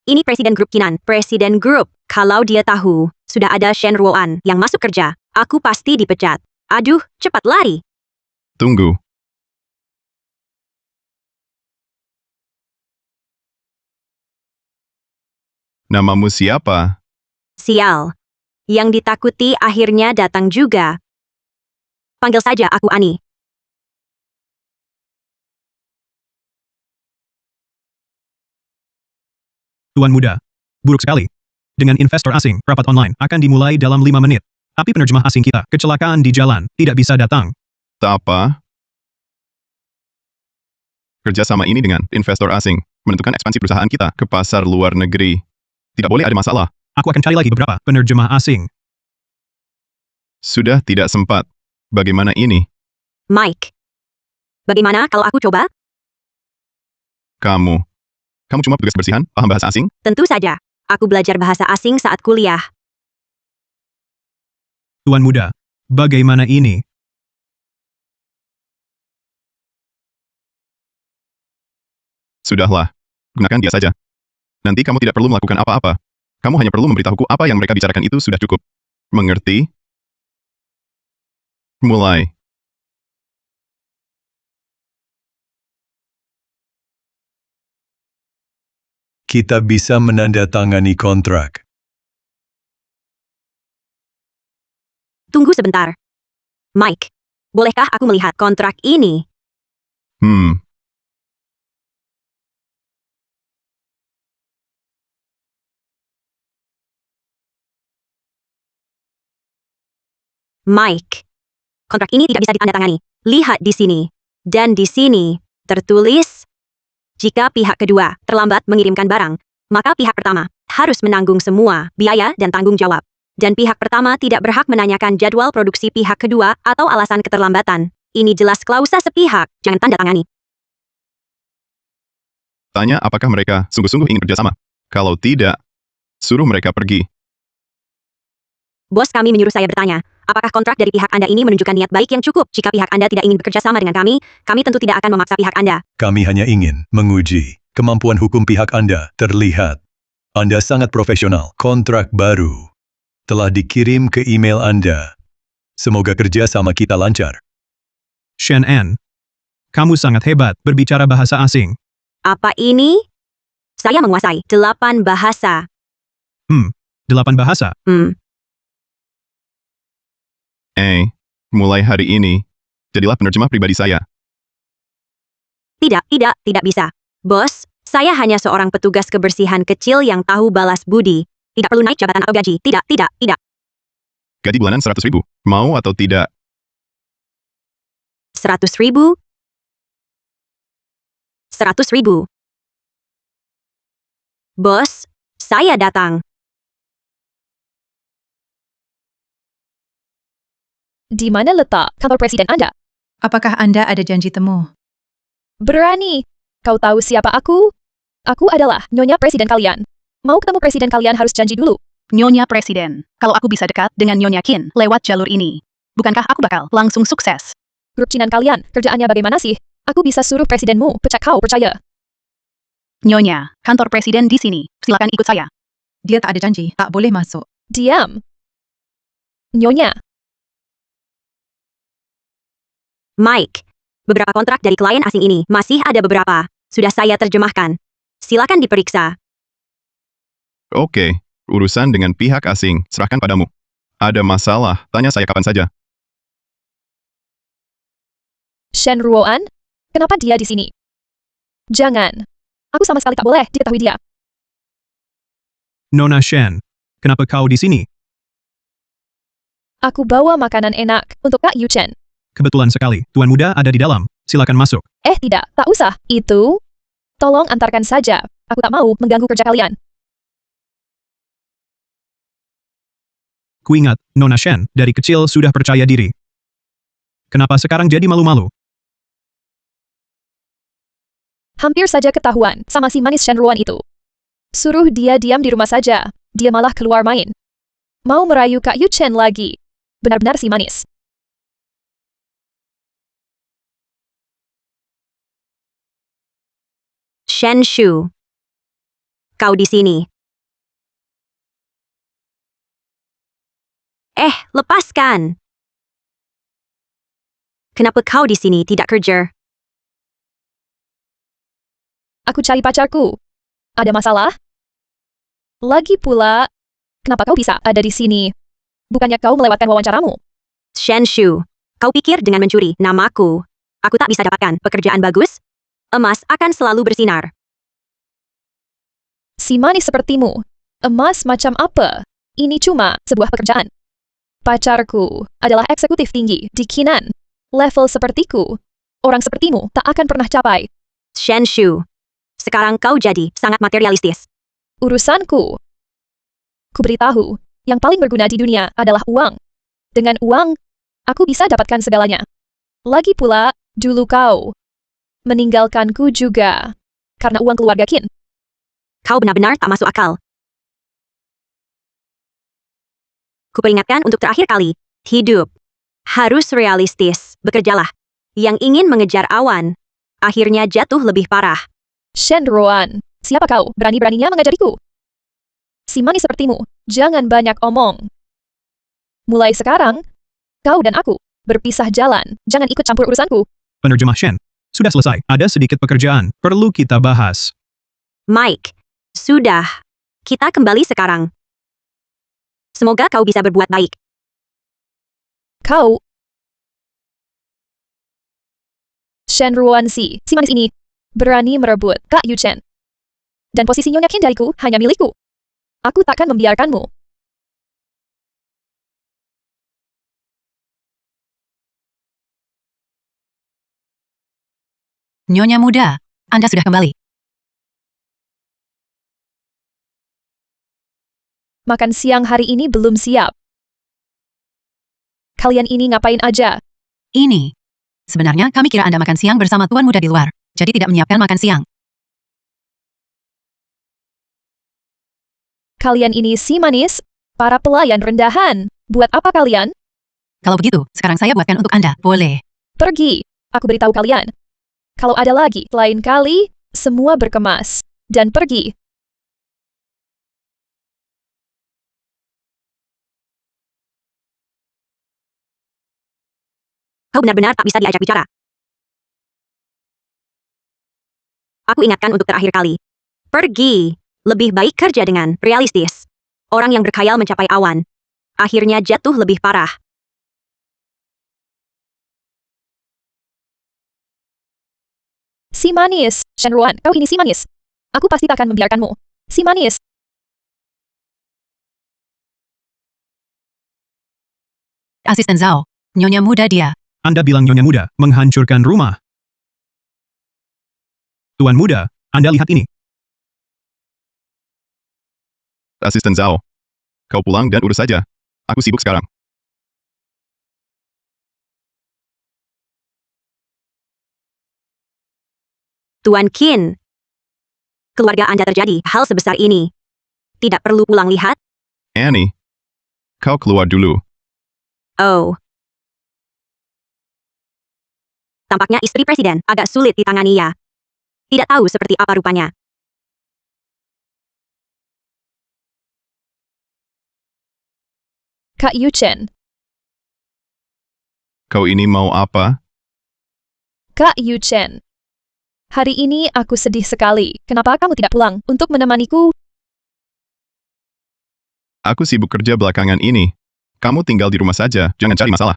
Speaker 12: Ini Presiden Grup Kinan. Presiden Grup. Kalau dia tahu, sudah ada Shen Ruoan yang masuk kerja, aku pasti dipecat. Aduh, cepat lari.
Speaker 13: Tunggu. Namamu siapa?
Speaker 12: Sial. Yang ditakuti akhirnya datang juga. Panggil saja aku Ani.
Speaker 3: Tuan Muda. Buruk sekali. Dengan investor asing, rapat online akan dimulai dalam 5 menit. Tapi penerjemah asing kita, kecelakaan di jalan, tidak bisa datang.
Speaker 13: Tak apa. Kerjasama ini dengan investor asing menentukan ekspansi perusahaan kita ke pasar luar negeri. Tidak boleh ada masalah.
Speaker 3: Aku akan cari lagi beberapa penerjemah asing.
Speaker 13: Sudah tidak sempat. Bagaimana ini?
Speaker 12: Mike. Bagaimana kalau aku coba?
Speaker 13: Kamu cuma petugas kebersihan, paham bahasa asing?
Speaker 12: Tentu saja. Aku belajar bahasa asing saat kuliah.
Speaker 3: Tuan Muda, bagaimana ini?
Speaker 13: Sudahlah. Gunakan dia saja. Nanti kamu tidak perlu melakukan apa-apa. Kamu hanya perlu memberitahuku apa yang mereka bicarakan itu sudah cukup. Mengerti? Mulai.
Speaker 10: Kita bisa menandatangani kontrak.
Speaker 12: Tunggu sebentar. Mike, bolehkah aku melihat kontrak ini? Mike, kontrak ini tidak bisa ditandatangani. Lihat di sini. Dan di sini, tertulis, jika pihak kedua terlambat mengirimkan barang, maka pihak pertama harus menanggung semua biaya dan tanggung jawab. Dan pihak pertama tidak berhak menanyakan jadwal produksi pihak kedua atau alasan keterlambatan. Ini jelas klausa sepihak, jangan tanda tangani.
Speaker 13: Tanya apakah mereka sungguh-sungguh ingin bekerjasama. Kalau tidak, suruh mereka pergi.
Speaker 12: Bos kami menyuruh saya bertanya, apakah kontrak dari pihak Anda ini menunjukkan niat baik yang cukup? Jika pihak Anda tidak ingin bekerja sama dengan kami tentu tidak akan memaksa pihak Anda.
Speaker 10: Kami hanya ingin menguji kemampuan hukum pihak Anda terlihat. Anda sangat profesional. Kontrak baru telah dikirim ke email Anda. Semoga kerja sama kita lancar.
Speaker 3: Shen An, kamu sangat hebat berbicara bahasa asing.
Speaker 12: Apa ini? Saya menguasai 8 bahasa.
Speaker 3: 8 bahasa?
Speaker 13: Mulai hari ini, jadilah penerjemah pribadi saya.
Speaker 12: Tidak bisa. Bos, saya hanya seorang petugas kebersihan kecil yang tahu balas budi. Tidak perlu naik jabatan atau gaji. Tidak.
Speaker 13: Gaji bulanan 100.000. Mau atau tidak?
Speaker 12: 100.000? 100.000. Bos, saya datang.
Speaker 8: Di mana letak kantor presiden Anda?
Speaker 6: Apakah Anda ada janji temu?
Speaker 8: Berani. Kau tahu siapa aku? Aku adalah Nyonya Presiden kalian. Mau ketemu presiden kalian harus janji dulu.
Speaker 14: Nyonya Presiden, kalau aku bisa dekat dengan Nyonya Qin lewat jalur ini, bukankah aku bakal langsung sukses?
Speaker 8: Grup Cinan kalian, kerjaannya bagaimana sih? Aku bisa suruh presidenmu pecat kau, percaya.
Speaker 14: Nyonya, kantor presiden di sini. Silakan ikut saya.
Speaker 6: Dia tak ada janji, tak boleh masuk.
Speaker 8: Diam. Nyonya.
Speaker 12: Mike, beberapa kontrak dari klien asing ini masih ada beberapa. Sudah saya terjemahkan. Silakan diperiksa.
Speaker 13: Oke, urusan dengan pihak asing, serahkan padamu. Ada masalah, tanya saya kapan saja.
Speaker 8: Shen Ruoan? Kenapa dia di sini? Jangan. Aku sama sekali tak boleh diketahui dia.
Speaker 3: Nona Shen, kenapa kau di sini?
Speaker 8: Aku bawa makanan enak untuk Kak Yu Chen.
Speaker 3: Kebetulan sekali, Tuan Muda ada di dalam. Silakan masuk.
Speaker 8: Tidak, tak usah. Itu. Tolong antarkan saja. Aku tak mau mengganggu kerja kalian.
Speaker 3: Kuingat, Nona Shen dari kecil sudah percaya diri. Kenapa sekarang jadi malu-malu?
Speaker 8: Hampir saja ketahuan sama si manis Shen Ruoan itu. Suruh dia diam di rumah saja. Dia malah keluar main. Mau merayu Kak Yu Chen lagi. Benar-benar si manis.
Speaker 12: Shen Shu. kau di sini. Lepaskan. Kenapa kau di sini tidak kerja?
Speaker 8: Aku cari pacarku. Ada masalah? Lagi pula, kenapa kau bisa ada di sini? Bukannya kau melewatkan wawancaramu?
Speaker 12: Shen Shu, kau pikir dengan mencuri namaku, aku tak bisa dapatkan pekerjaan bagus? Emas akan selalu bersinar.
Speaker 8: Si manis sepertimu. Emas macam apa? Ini cuma sebuah pekerjaan. Pacarku adalah eksekutif tinggi di Kinan. Level sepertiku, orang sepertimu tak akan pernah capai.
Speaker 12: Shen Shu, sekarang kau jadi sangat materialistis.
Speaker 8: Urusanku. Ku beritahu, yang paling berguna di dunia adalah uang. Dengan uang, aku bisa dapatkan segalanya. Lagi pula, dulu kau meninggalkanku juga karena uang keluarga Qin.
Speaker 12: Kau benar-benar tak masuk akal. Kuperingatkan untuk terakhir kali, hidup harus realistis. Bekerjalah. Yang ingin mengejar awan, akhirnya jatuh lebih parah.
Speaker 8: Shen Ruan, siapa kau berani-beraninya mengajariku? Si manis sepertimu, jangan banyak omong. Mulai sekarang, kau dan aku berpisah jalan. Jangan ikut campur urusanku.
Speaker 3: Penerjemah Shen. Sudah selesai. Ada sedikit pekerjaan. Perlu kita bahas.
Speaker 12: Mike, sudah. Kita kembali sekarang. Semoga kau bisa berbuat baik.
Speaker 8: Kau. Shen Ruan si manis ini, berani merebut Kak Yu Chen. Dan posisi Nyonya Qin dariku hanya milikku. Aku takkan membiarkanmu.
Speaker 6: Nyonya muda, Anda sudah kembali.
Speaker 8: Makan siang hari ini belum siap. Kalian ini ngapain aja?
Speaker 6: Ini. Sebenarnya kami kira Anda makan siang bersama tuan muda di luar, jadi tidak menyiapkan makan siang.
Speaker 8: Kalian ini si manis, para pelayan rendahan. Buat apa kalian?
Speaker 6: Kalau begitu, sekarang saya buatkan untuk Anda. Boleh.
Speaker 8: Pergi. Aku beritahu kalian. Kalau ada lagi, lain kali, semua berkemas. Dan pergi.
Speaker 12: Kau benar-benar tak bisa diajak bicara. Aku ingatkan untuk terakhir kali. Pergi. Lebih baik kerja dengan realistis. Orang yang berkhayal mencapai awan, akhirnya jatuh lebih parah.
Speaker 8: Si manis, Shen Ruan, kau ini si manis. Aku pasti tak akan membiarkanmu. Si manis.
Speaker 6: Asisten Zhao, Nyonya muda dia.
Speaker 3: Anda bilang Nyonya muda menghancurkan rumah. Tuan muda, Anda lihat ini.
Speaker 13: Asisten Zhao. Kau pulang dan urus saja. Aku sibuk sekarang.
Speaker 12: Tuan Qin, keluarga Anda terjadi hal sebesar ini. Tidak perlu pulang lihat?
Speaker 13: Annie, kau keluar dulu.
Speaker 12: Oh. Tampaknya istri presiden agak sulit ditangani ya. Tidak tahu seperti apa rupanya.
Speaker 8: Kak Yu Chen.
Speaker 13: Kau ini mau apa?
Speaker 8: Kak Yu Chen. Hari ini aku sedih sekali. Kenapa kamu tidak pulang untuk menemaniku?
Speaker 13: Aku sibuk kerja belakangan ini. Kamu tinggal di rumah saja, jangan cari masalah.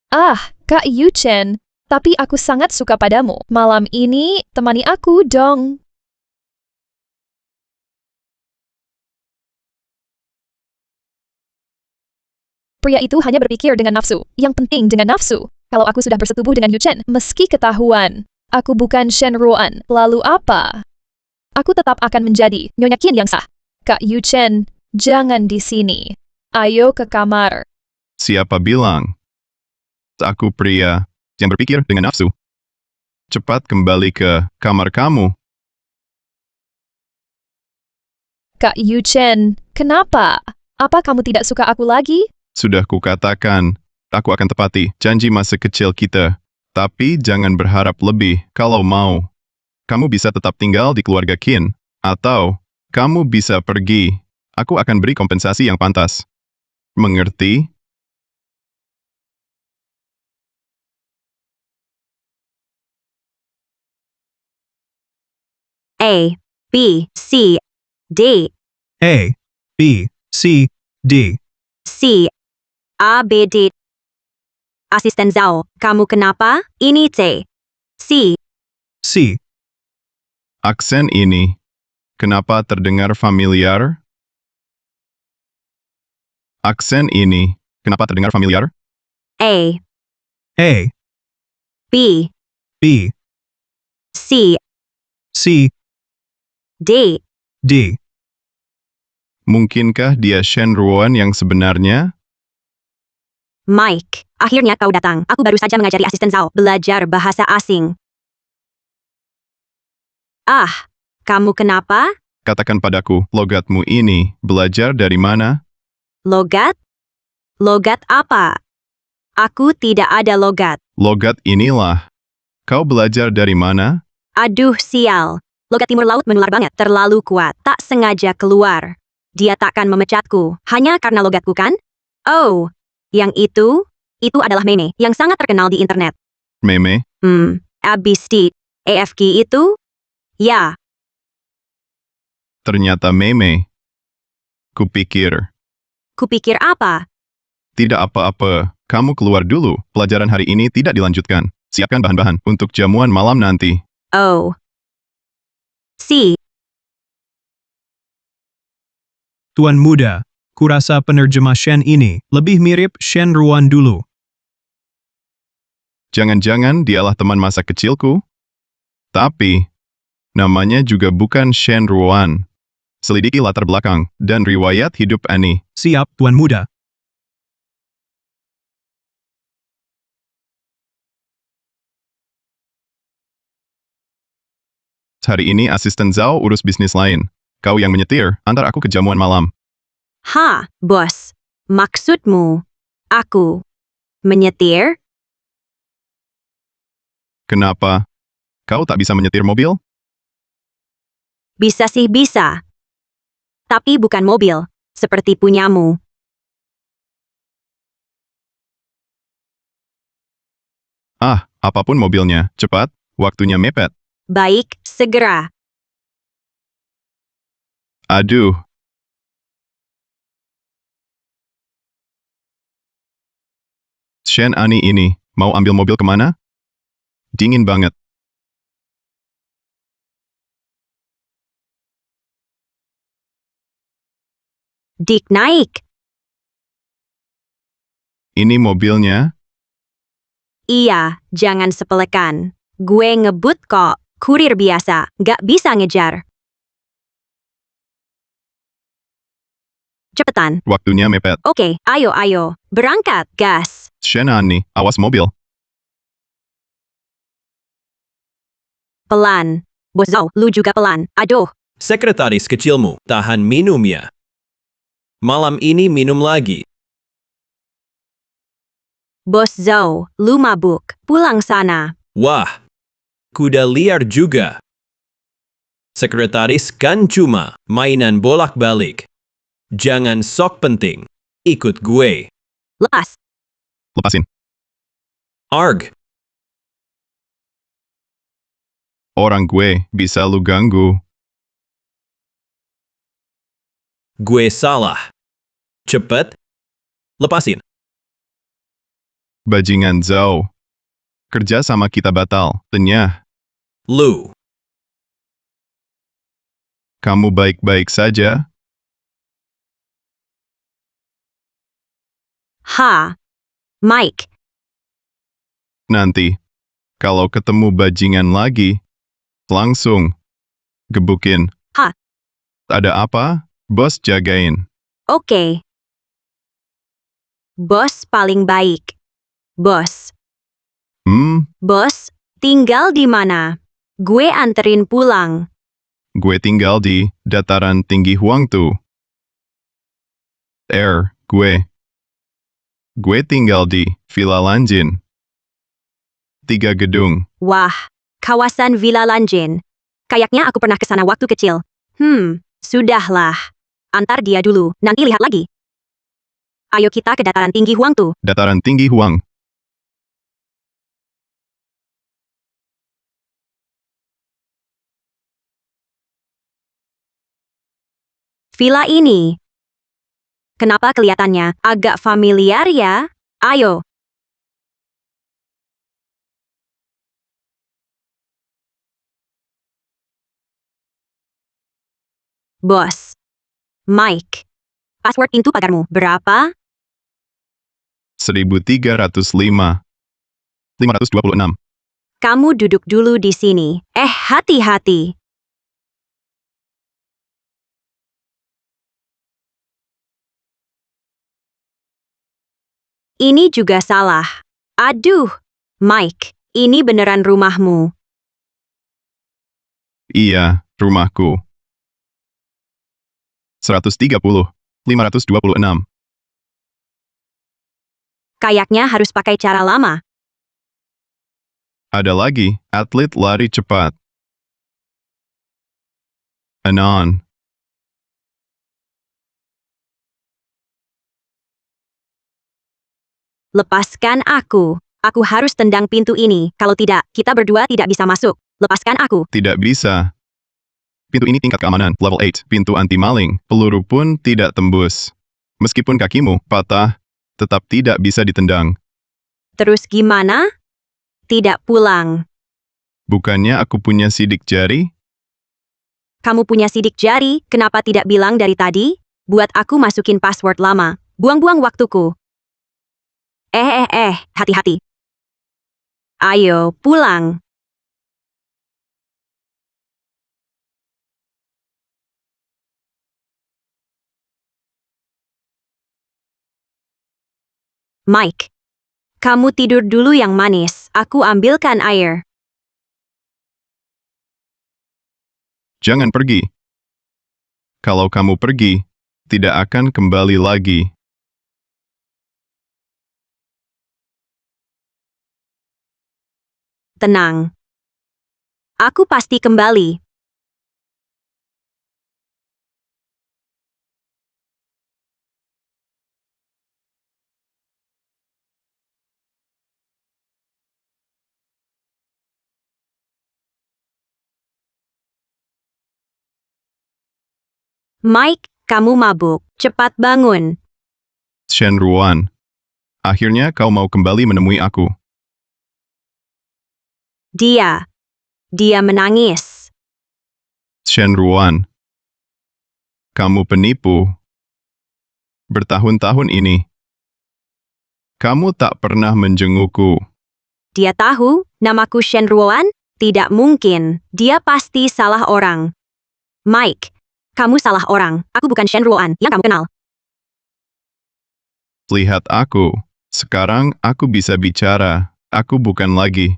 Speaker 8: Ah, Kak Yu Chen. Tapi aku sangat suka padamu. Malam ini, temani aku dong. Pria itu hanya berpikir dengan nafsu. Yang penting dengan nafsu. Kalau aku sudah bersetubuh dengan Yu Chen, meski ketahuan, aku bukan Shen Ruan, lalu apa? Aku tetap akan menjadi Nyonya Qin yang sah. Kak Yu Chen, jangan di sini. Ayo ke kamar.
Speaker 13: Siapa bilang? Aku pria yang berpikir dengan nafsu. Cepat kembali ke kamar kamu.
Speaker 8: Kak Yu Chen, kenapa? Apa kamu tidak suka aku lagi?
Speaker 13: Sudah kukatakan, aku akan tepati janji masa kecil kita. Tapi jangan berharap lebih kalau mau. Kamu bisa tetap tinggal di keluarga Qin, atau Kamu bisa pergi. Aku akan beri kompensasi yang pantas. Mengerti?
Speaker 12: A, B, C, D.
Speaker 3: A, B, C, D.
Speaker 12: C, A, B, D. Asisten Zhao, kamu kenapa? Ini C. C.
Speaker 3: C.
Speaker 13: Aksen ini. Kenapa terdengar familiar? Aksen ini. Kenapa terdengar familiar?
Speaker 12: A,
Speaker 3: A,
Speaker 12: B,
Speaker 3: B,
Speaker 12: C,
Speaker 3: C,
Speaker 12: D.
Speaker 3: D.
Speaker 13: Mungkinkah dia Shen Ruan yang sebenarnya?
Speaker 12: Mike, akhirnya kau datang. Aku baru saja mengajari asisten Zhao belajar bahasa asing. Ah, kamu kenapa?
Speaker 13: Katakan padaku, logatmu ini belajar dari mana?
Speaker 12: Logat? Logat apa? Aku tidak ada logat.
Speaker 13: Logat inilah. Kau belajar dari mana?
Speaker 12: Aduh sial. Logat timur laut menular banget, terlalu kuat, tak sengaja keluar. Dia takkan memecatku, hanya karena logatku kan? Oh, yang itu adalah meme yang sangat terkenal di internet.
Speaker 13: Meme?
Speaker 12: Abis di AFK itu? Ya.
Speaker 13: Ternyata meme. Kupikir.
Speaker 12: Kupikir apa?
Speaker 13: Tidak apa-apa. Kamu keluar dulu. Pelajaran hari ini tidak dilanjutkan. Siapkan bahan-bahan untuk jamuan malam nanti.
Speaker 12: Oh. C.
Speaker 3: Tuan Muda, kurasa penerjemah Shen ini lebih mirip Shen Ruan dulu.
Speaker 13: Jangan-jangan dialah teman masa kecilku? Tapi, namanya juga bukan Shen Ruan. Selidiki latar belakang dan riwayat hidup Annie.
Speaker 3: Siap, Tuan Muda.
Speaker 13: Hari ini asisten Zhao urus bisnis lain. Kau yang menyetir, antar aku ke jamuan malam.
Speaker 12: Ha, bos. Maksudmu, aku menyetir?
Speaker 13: Kenapa? Kau tak bisa menyetir mobil?
Speaker 12: Bisa sih bisa. Tapi bukan mobil, seperti punyamu.
Speaker 13: Ah, apapun mobilnya, cepat, waktunya mepet.
Speaker 12: Baik, segera.
Speaker 13: Aduh. Shen Ani ini, mau ambil mobil kemana? Dingin banget.
Speaker 12: Dik naik.
Speaker 13: Ini mobilnya?
Speaker 12: Iya, jangan sepelekan. Gue ngebut kok. Kurir biasa, gak bisa ngejar. Cepetan.
Speaker 13: Waktunya mepet.
Speaker 12: Oke, ayo, berangkat, gas.
Speaker 13: Shen Ani, awas mobil.
Speaker 12: Pelan. Bos Zhao, lu juga pelan. Aduh.
Speaker 11: Sekretaris kecilmu, tahan minumnya. Malam ini minum lagi.
Speaker 12: Bos Zhao, lu mabuk. Pulang sana.
Speaker 11: Wah, kuda liar juga. Sekretaris kan cuma mainan bolak-balik. Jangan sok penting. Ikut gue.
Speaker 12: Lepas.
Speaker 13: Lepasin.
Speaker 11: Arg.
Speaker 13: Orang gue, bisa lu ganggu.
Speaker 11: Gue salah. Cepet. Lepasin.
Speaker 13: Bajingan Zhao. Kerja sama kita batal, tenyah.
Speaker 11: Lu.
Speaker 13: Kamu baik-baik saja?
Speaker 12: Ha. Mike.
Speaker 13: Nanti, kalau ketemu bajingan lagi, langsung gebukin.
Speaker 12: Ha.
Speaker 13: Ada apa? Bos jagain.
Speaker 12: Oke. Bos paling baik. Bos.
Speaker 13: Bos,
Speaker 12: tinggal di mana? Gue anterin pulang.
Speaker 13: gue tinggal di dataran tinggi Huangtu. Gue. Gue tinggal di Villa Lanjin. 3 gedung.
Speaker 12: Wah, kawasan Villa Lanjin. Kayaknya aku pernah ke sana waktu kecil. Sudahlah. Antar dia dulu, nanti lihat lagi. Ayo kita ke dataran tinggi Huangtu.
Speaker 13: Dataran tinggi Huang.
Speaker 12: Villa ini. Kenapa kelihatannya agak familiar ya? Ayo. Bos. Mike. Password pintu pagarmu berapa?
Speaker 13: 1305. 526.
Speaker 12: Kamu duduk dulu di sini. Hati-hati. Ini juga salah. Aduh, Mike, ini beneran rumahmu.
Speaker 13: Iya, rumahku. 130. 526.
Speaker 12: Kayaknya harus pakai cara lama.
Speaker 13: Ada lagi, atlet lari cepat. Anon.
Speaker 12: Lepaskan aku. Aku harus tendang pintu ini. Kalau tidak, kita berdua tidak bisa masuk. Lepaskan aku.
Speaker 13: Tidak bisa. Pintu ini tingkat keamanan, level 8. Pintu anti-maling. Peluru pun tidak tembus. Meskipun kakimu patah, tetap tidak bisa ditendang.
Speaker 12: Terus gimana? Tidak pulang.
Speaker 13: Bukannya aku punya sidik jari?
Speaker 12: Kamu punya sidik jari, kenapa tidak bilang dari tadi? Buat aku masukin password lama. Buang-buang waktuku. Hati-hati. Ayo, pulang. Mike, kamu tidur dulu yang manis. Aku ambilkan air.
Speaker 13: Jangan pergi. Kalau kamu pergi, tidak akan kembali lagi.
Speaker 12: Tenang. Aku pasti kembali. Mike, kamu mabuk. Cepat bangun.
Speaker 13: Shen Ruan. Akhirnya kau mau kembali menemui aku.
Speaker 12: Dia menangis.
Speaker 13: Shen Ruan. Kamu penipu. Bertahun-tahun ini, kamu tak pernah menjengukku.
Speaker 12: Dia tahu namaku Shen Ruoan? Tidak mungkin. Dia pasti salah orang. Mike, kamu salah orang. Aku bukan Shen Ruoan yang kamu kenal.
Speaker 13: Lihat aku. Sekarang aku bisa bicara. Aku bukan lagi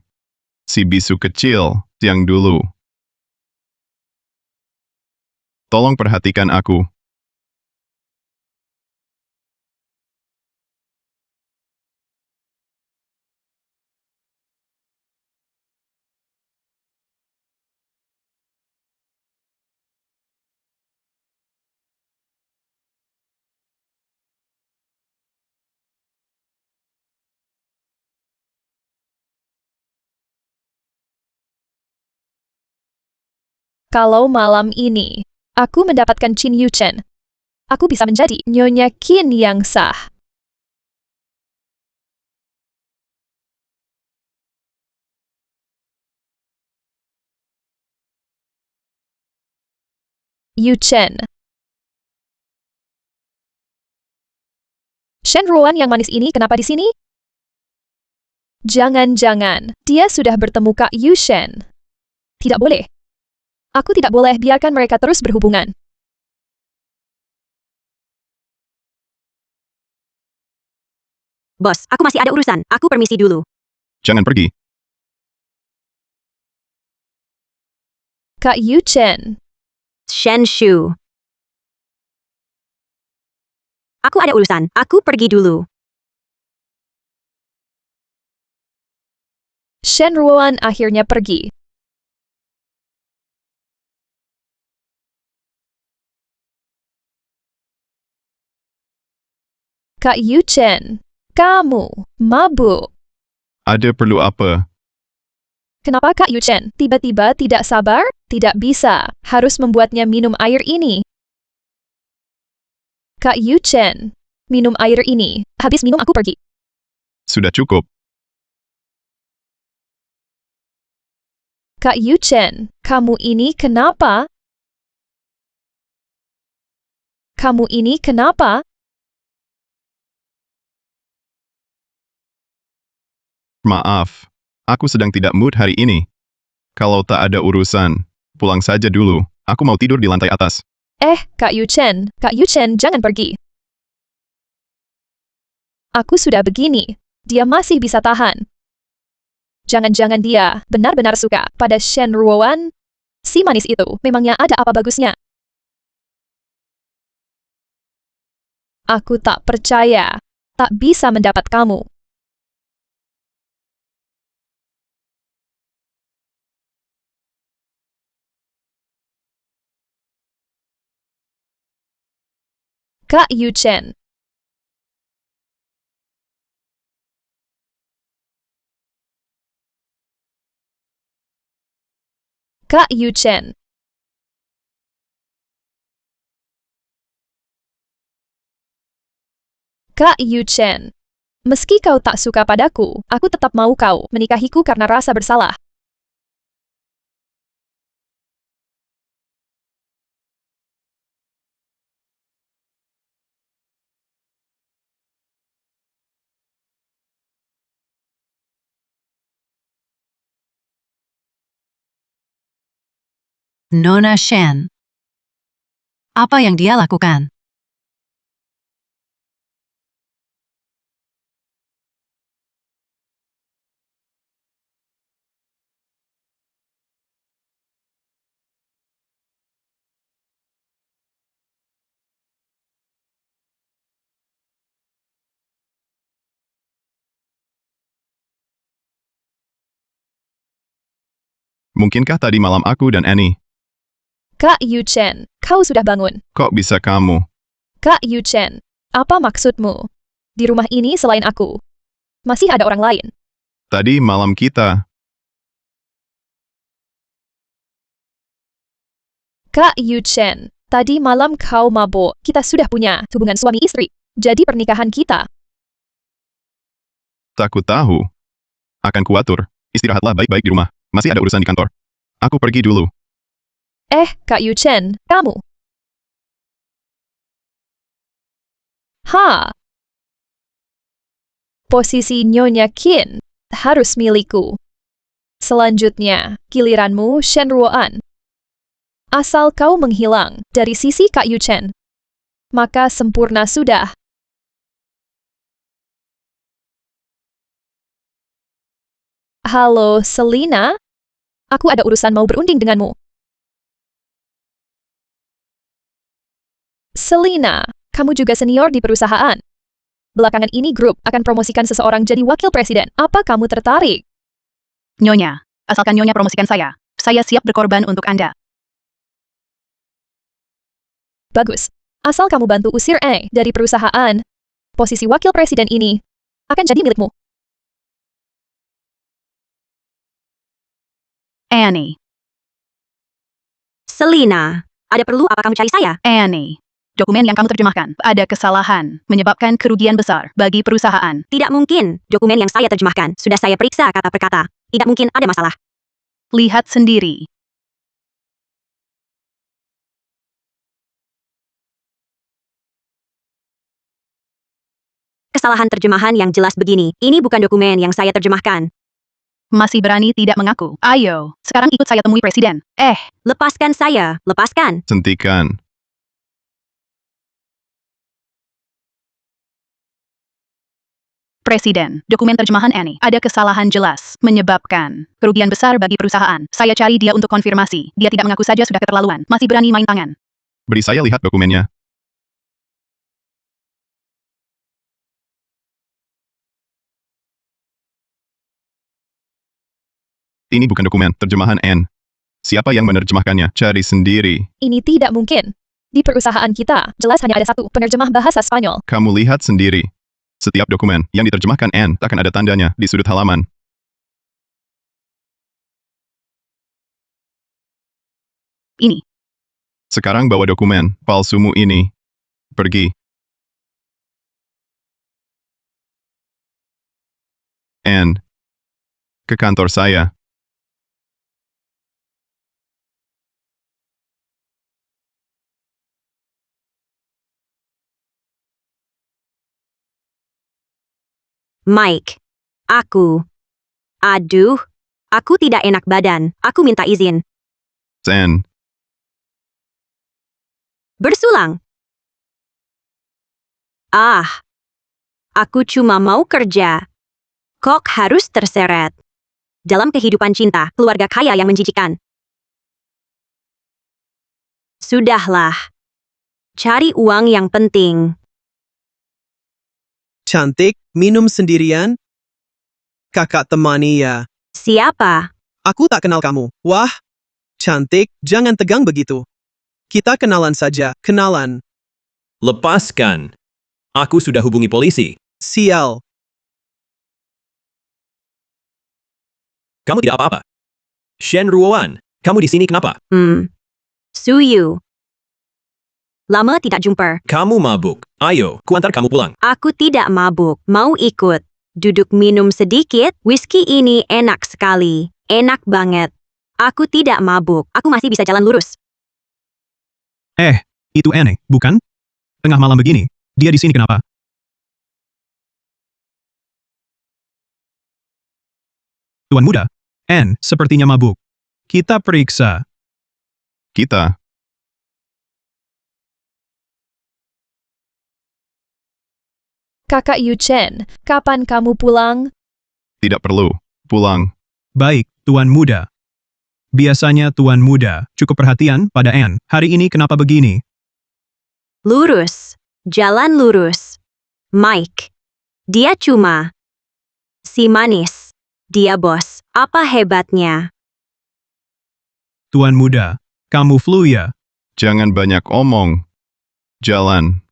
Speaker 13: si bisu kecil yang dulu. Tolong perhatikan aku.
Speaker 8: Kalau malam ini, aku mendapatkan Qin Yuchen, aku bisa menjadi Nyonya Qin yang sah. Yuchen. Shen Ruoan yang manis ini kenapa di sini? Jangan-jangan, dia sudah bertemu Kak Yushen. Tidak boleh. Aku tidak boleh biarkan mereka terus berhubungan.
Speaker 12: Bos, aku masih ada urusan. Aku permisi dulu.
Speaker 13: Jangan pergi.
Speaker 8: Kak Yuchen.
Speaker 12: Shen Shu. Aku ada urusan. Aku pergi dulu.
Speaker 8: Shen Ruoan akhirnya pergi. Kak Yuchen, kamu mabuk.
Speaker 13: Ada perlu apa?
Speaker 8: Kenapa Kak Yuchen tiba-tiba tidak sabar? Tidak bisa, harus membuatnya minum air ini. Kak Yuchen, minum air ini. Habis minum aku pergi.
Speaker 13: Sudah cukup.
Speaker 8: Kak Yuchen, kamu ini kenapa? Kamu ini kenapa?
Speaker 13: Maaf, aku sedang tidak mood hari ini. Kalau tak ada urusan, pulang saja dulu. Aku mau tidur di lantai atas.
Speaker 8: Kak Yuchen, jangan pergi. Aku sudah begini. Dia masih bisa tahan. Jangan-jangan dia benar-benar suka pada Shen Ruoan? Si manis itu, memangnya ada apa bagusnya? Aku tak percaya. Tak bisa mendapat kamu. Kak Yuchen. Kak Yuchen. Kak Yuchen. Meski kau tak suka padaku, aku tetap mau kau menikahiku karena rasa bersalah.
Speaker 6: Nona Shen. Apa yang dia lakukan?
Speaker 13: Mungkinkah tadi malam aku dan Annie?
Speaker 8: Kak Yuchen, kau sudah bangun.
Speaker 13: Kok bisa kamu?
Speaker 8: Kak Yuchen, apa maksudmu? Di rumah ini selain aku, masih ada orang lain.
Speaker 13: Tadi malam kita.
Speaker 8: Kak Yuchen, tadi malam kau mabuk. Kita sudah punya hubungan suami istri. Jadi pernikahan kita.
Speaker 13: Tak ku tahu. Akan kuatur. Istirahatlah baik-baik di rumah. Masih ada urusan di kantor. Aku pergi dulu.
Speaker 8: Kak Yuchen, kamu. Posisi Nyonya Qin harus milikku. Selanjutnya, giliranmu Shen Ruoan. Asal kau menghilang dari sisi Kak Yuchen, maka sempurna sudah. Halo, Selina. Aku ada urusan mau berunding denganmu. Selina, kamu juga senior di perusahaan. Belakangan ini grup akan promosikan seseorang jadi wakil presiden. Apa kamu tertarik?
Speaker 14: Nyonya, asalkan Nyonya promosikan saya siap berkorban untuk Anda.
Speaker 8: Bagus. Asal kamu bantu usir dari perusahaan, posisi wakil presiden ini akan jadi milikmu.
Speaker 14: Annie.
Speaker 12: Selina, ada perlu apa kamu cari saya?
Speaker 14: Annie. Dokumen yang kamu terjemahkan ada kesalahan, menyebabkan kerugian besar bagi perusahaan.
Speaker 12: Tidak mungkin. Dokumen yang saya terjemahkan sudah saya periksa kata per kata. Tidak mungkin ada masalah.
Speaker 14: Lihat sendiri.
Speaker 12: Kesalahan terjemahan yang jelas begini. Ini bukan dokumen yang saya terjemahkan.
Speaker 14: Masih berani tidak mengaku? Ayo, sekarang ikut saya temui presiden.
Speaker 12: Lepaskan saya. Lepaskan.
Speaker 13: Hentikan.
Speaker 14: Presiden, dokumen terjemahan Annie ada kesalahan jelas, menyebabkan kerugian besar bagi perusahaan. Saya cari dia untuk konfirmasi. Dia tidak mengaku saja sudah keterlaluan. Masih berani main tangan.
Speaker 13: Beri saya lihat dokumennya. Ini bukan dokumen terjemahan Anne. Siapa yang menerjemahkannya? Cari sendiri.
Speaker 8: Ini tidak mungkin. Di perusahaan kita, jelas hanya ada satu penerjemah bahasa Spanyol.
Speaker 13: Kamu lihat sendiri. Setiap dokumen yang diterjemahkan Anne akan ada tandanya di sudut halaman.
Speaker 14: Ini.
Speaker 13: Sekarang bawa dokumen palsumu ini. Pergi. Anne. Ke kantor saya.
Speaker 12: Mike. Aduh. Aku tidak enak badan. Aku minta izin.
Speaker 13: Anne.
Speaker 12: Bersulang. Aku cuma mau kerja. Kok harus terseret? Dalam kehidupan cinta, keluarga kaya yang menjijikan. Sudahlah. Cari uang yang penting.
Speaker 2: Cantik, minum sendirian? Kakak temani ya.
Speaker 12: Siapa?
Speaker 2: Aku tak kenal kamu. Wah, cantik, jangan tegang begitu. Kita kenalan saja, kenalan.
Speaker 11: Lepaskan. Aku sudah hubungi polisi.
Speaker 2: Sial.
Speaker 11: Kamu tidak apa-apa. Shen Ruoan, kamu di sini kenapa?
Speaker 12: Suyu. Lama tidak jumpa.
Speaker 11: Kamu mabuk. Ayo, kuantar kamu pulang.
Speaker 12: Aku tidak mabuk. Mau ikut. Duduk minum sedikit. Whisky ini enak sekali. Enak banget. Aku tidak mabuk. Aku masih bisa jalan lurus.
Speaker 3: Itu aneh, bukan? Tengah malam begini, dia di sini kenapa? Tuan muda, Anne sepertinya mabuk. Kita periksa.
Speaker 13: Kita.
Speaker 8: Kakak Yu Chen, kapan kamu pulang?
Speaker 13: Tidak perlu. Pulang.
Speaker 3: Baik, Tuan muda. Biasanya Tuan muda cukup perhatian pada Anne. Hari ini kenapa begini?
Speaker 12: Lurus. Jalan lurus. Mike. Dia cuma. Si manis. Dia bos. Apa hebatnya?
Speaker 3: Tuan muda, kamu flu ya?
Speaker 13: Jangan banyak omong. Jalan.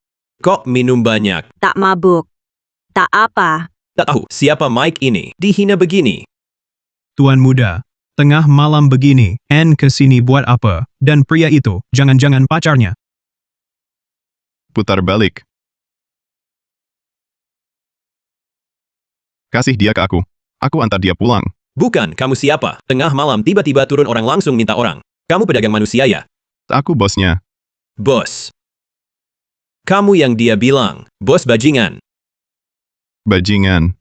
Speaker 11: Kok minum banyak?
Speaker 12: Tak mabuk. Tak apa.
Speaker 11: Tak tahu siapa Mike ini. Dihina begini.
Speaker 3: Tuan muda, tengah malam begini, Anne kesini buat apa? Dan pria itu, jangan-jangan pacarnya.
Speaker 13: Putar balik. Kasih dia ke aku. Aku antar dia pulang.
Speaker 11: Bukan, kamu siapa? Tengah malam tiba-tiba turun orang langsung minta orang. Kamu pedagang manusia ya?
Speaker 13: Aku bosnya.
Speaker 11: Bos. Kamu yang dia bilang, bos bajingan.
Speaker 13: Bajingan.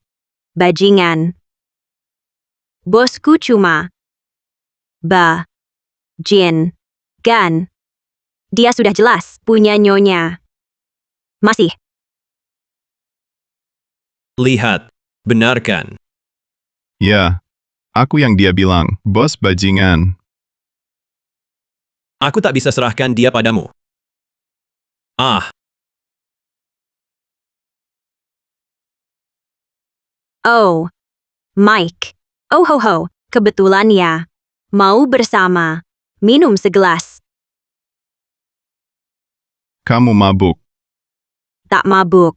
Speaker 12: Bajingan. Bosku cuma. Jin. Gan. Dia sudah jelas punya nyonya. Masih.
Speaker 11: Lihat. Benarkan.
Speaker 13: Ya. Aku yang dia bilang, bos bajingan.
Speaker 11: Aku tak bisa serahkan dia padamu.
Speaker 12: Oh. Mike. Oh ho ho. Kebetulan ya. Mau bersama. Minum segelas.
Speaker 13: Kamu mabuk.
Speaker 12: Tak mabuk.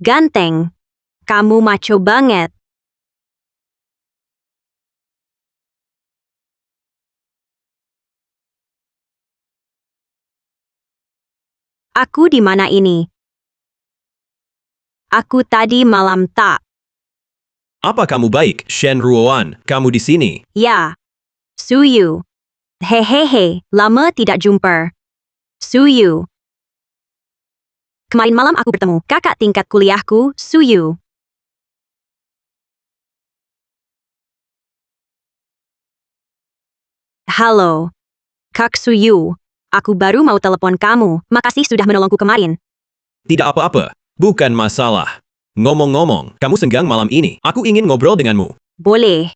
Speaker 12: Ganteng. Kamu macho banget. Aku di mana ini? Aku tadi malam tak.
Speaker 11: Apa kamu baik, Shen Ruoan? Kamu di sini.
Speaker 12: Ya. Suyu. Hehehe, lama tidak jumpa. Suyu. Kemarin malam aku bertemu kakak tingkat kuliahku, Suyu. Halo. Kak Suyu. Aku baru mau telepon kamu. Makasih sudah menolongku kemarin.
Speaker 11: Tidak apa-apa. Bukan masalah. Ngomong-ngomong, kamu senggang malam ini. Aku ingin ngobrol denganmu.
Speaker 12: Boleh.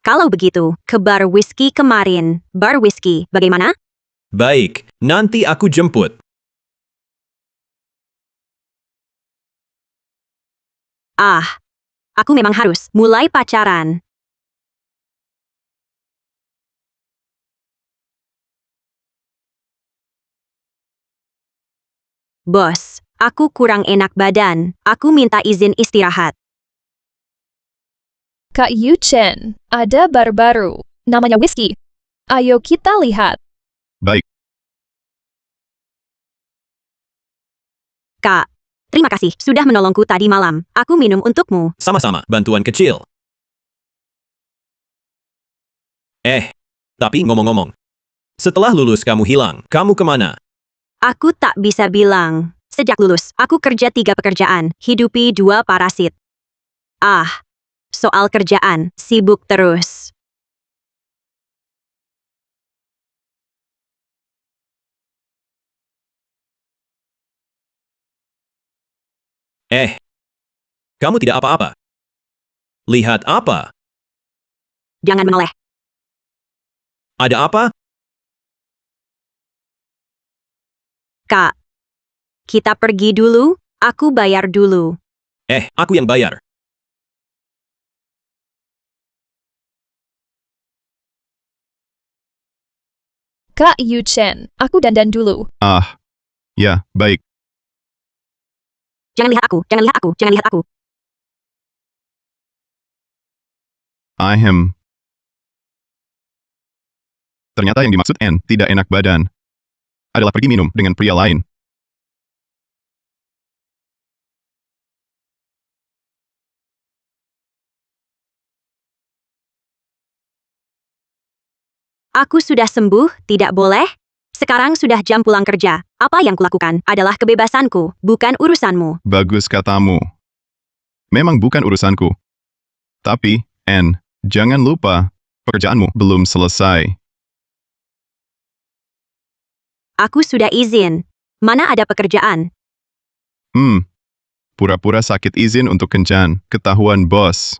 Speaker 12: Kalau begitu, ke bar whisky kemarin. Bar whisky, bagaimana?
Speaker 11: Baik, nanti aku jemput.
Speaker 12: Aku memang harus mulai pacaran. Bos, Aku kurang enak badan. Aku minta izin istirahat.
Speaker 8: Kak Yuchen, ada bar baru. Namanya whisky. Ayo kita lihat.
Speaker 13: Baik.
Speaker 12: Kak, terima kasih sudah menolongku tadi malam. Aku minum untukmu.
Speaker 11: Sama-sama, bantuan kecil. Tapi ngomong-ngomong. Setelah lulus kamu hilang, kamu kemana?
Speaker 12: Aku tak bisa bilang. Sejak lulus, aku kerja 3 pekerjaan, hidupi 2 parasit. Soal kerjaan, sibuk terus.
Speaker 11: Kamu tidak apa-apa. Lihat apa?
Speaker 12: Jangan menoleh.
Speaker 11: Ada apa?
Speaker 12: Kak, kita pergi dulu, aku bayar dulu.
Speaker 11: Aku yang bayar.
Speaker 8: Kak Yuchen, aku dandan dulu.
Speaker 13: Ya, baik.
Speaker 12: Jangan lihat aku, jangan lihat aku, jangan lihat aku.
Speaker 13: Ternyata yang dimaksud N, tidak enak badan, adalah pergi minum dengan pria lain.
Speaker 12: Aku sudah sembuh, tidak boleh? Sekarang sudah jam pulang kerja. Apa yang kulakukan adalah kebebasanku, bukan urusanmu.
Speaker 13: Bagus katamu. Memang bukan urusanku. Tapi, N, jangan lupa, pekerjaanmu belum selesai.
Speaker 12: Aku sudah izin. Mana ada pekerjaan?
Speaker 13: Pura-pura sakit izin untuk kencan, ketahuan bos.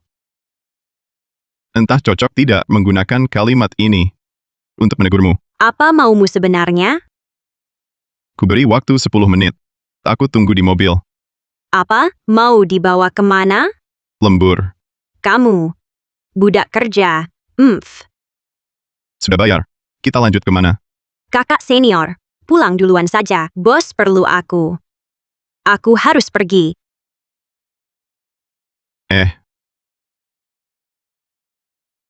Speaker 13: Entah cocok tidak menggunakan kalimat ini untuk menegurmu.
Speaker 12: Apa maumu sebenarnya?
Speaker 13: Kuberi waktu 10 menit. Aku tunggu di mobil.
Speaker 12: Apa? Mau dibawa kemana?
Speaker 13: Lembur.
Speaker 12: Kamu. Budak kerja.
Speaker 13: Sudah bayar. Kita lanjut kemana?
Speaker 12: Kakak senior. Pulang duluan saja. Bos perlu aku. Aku harus pergi.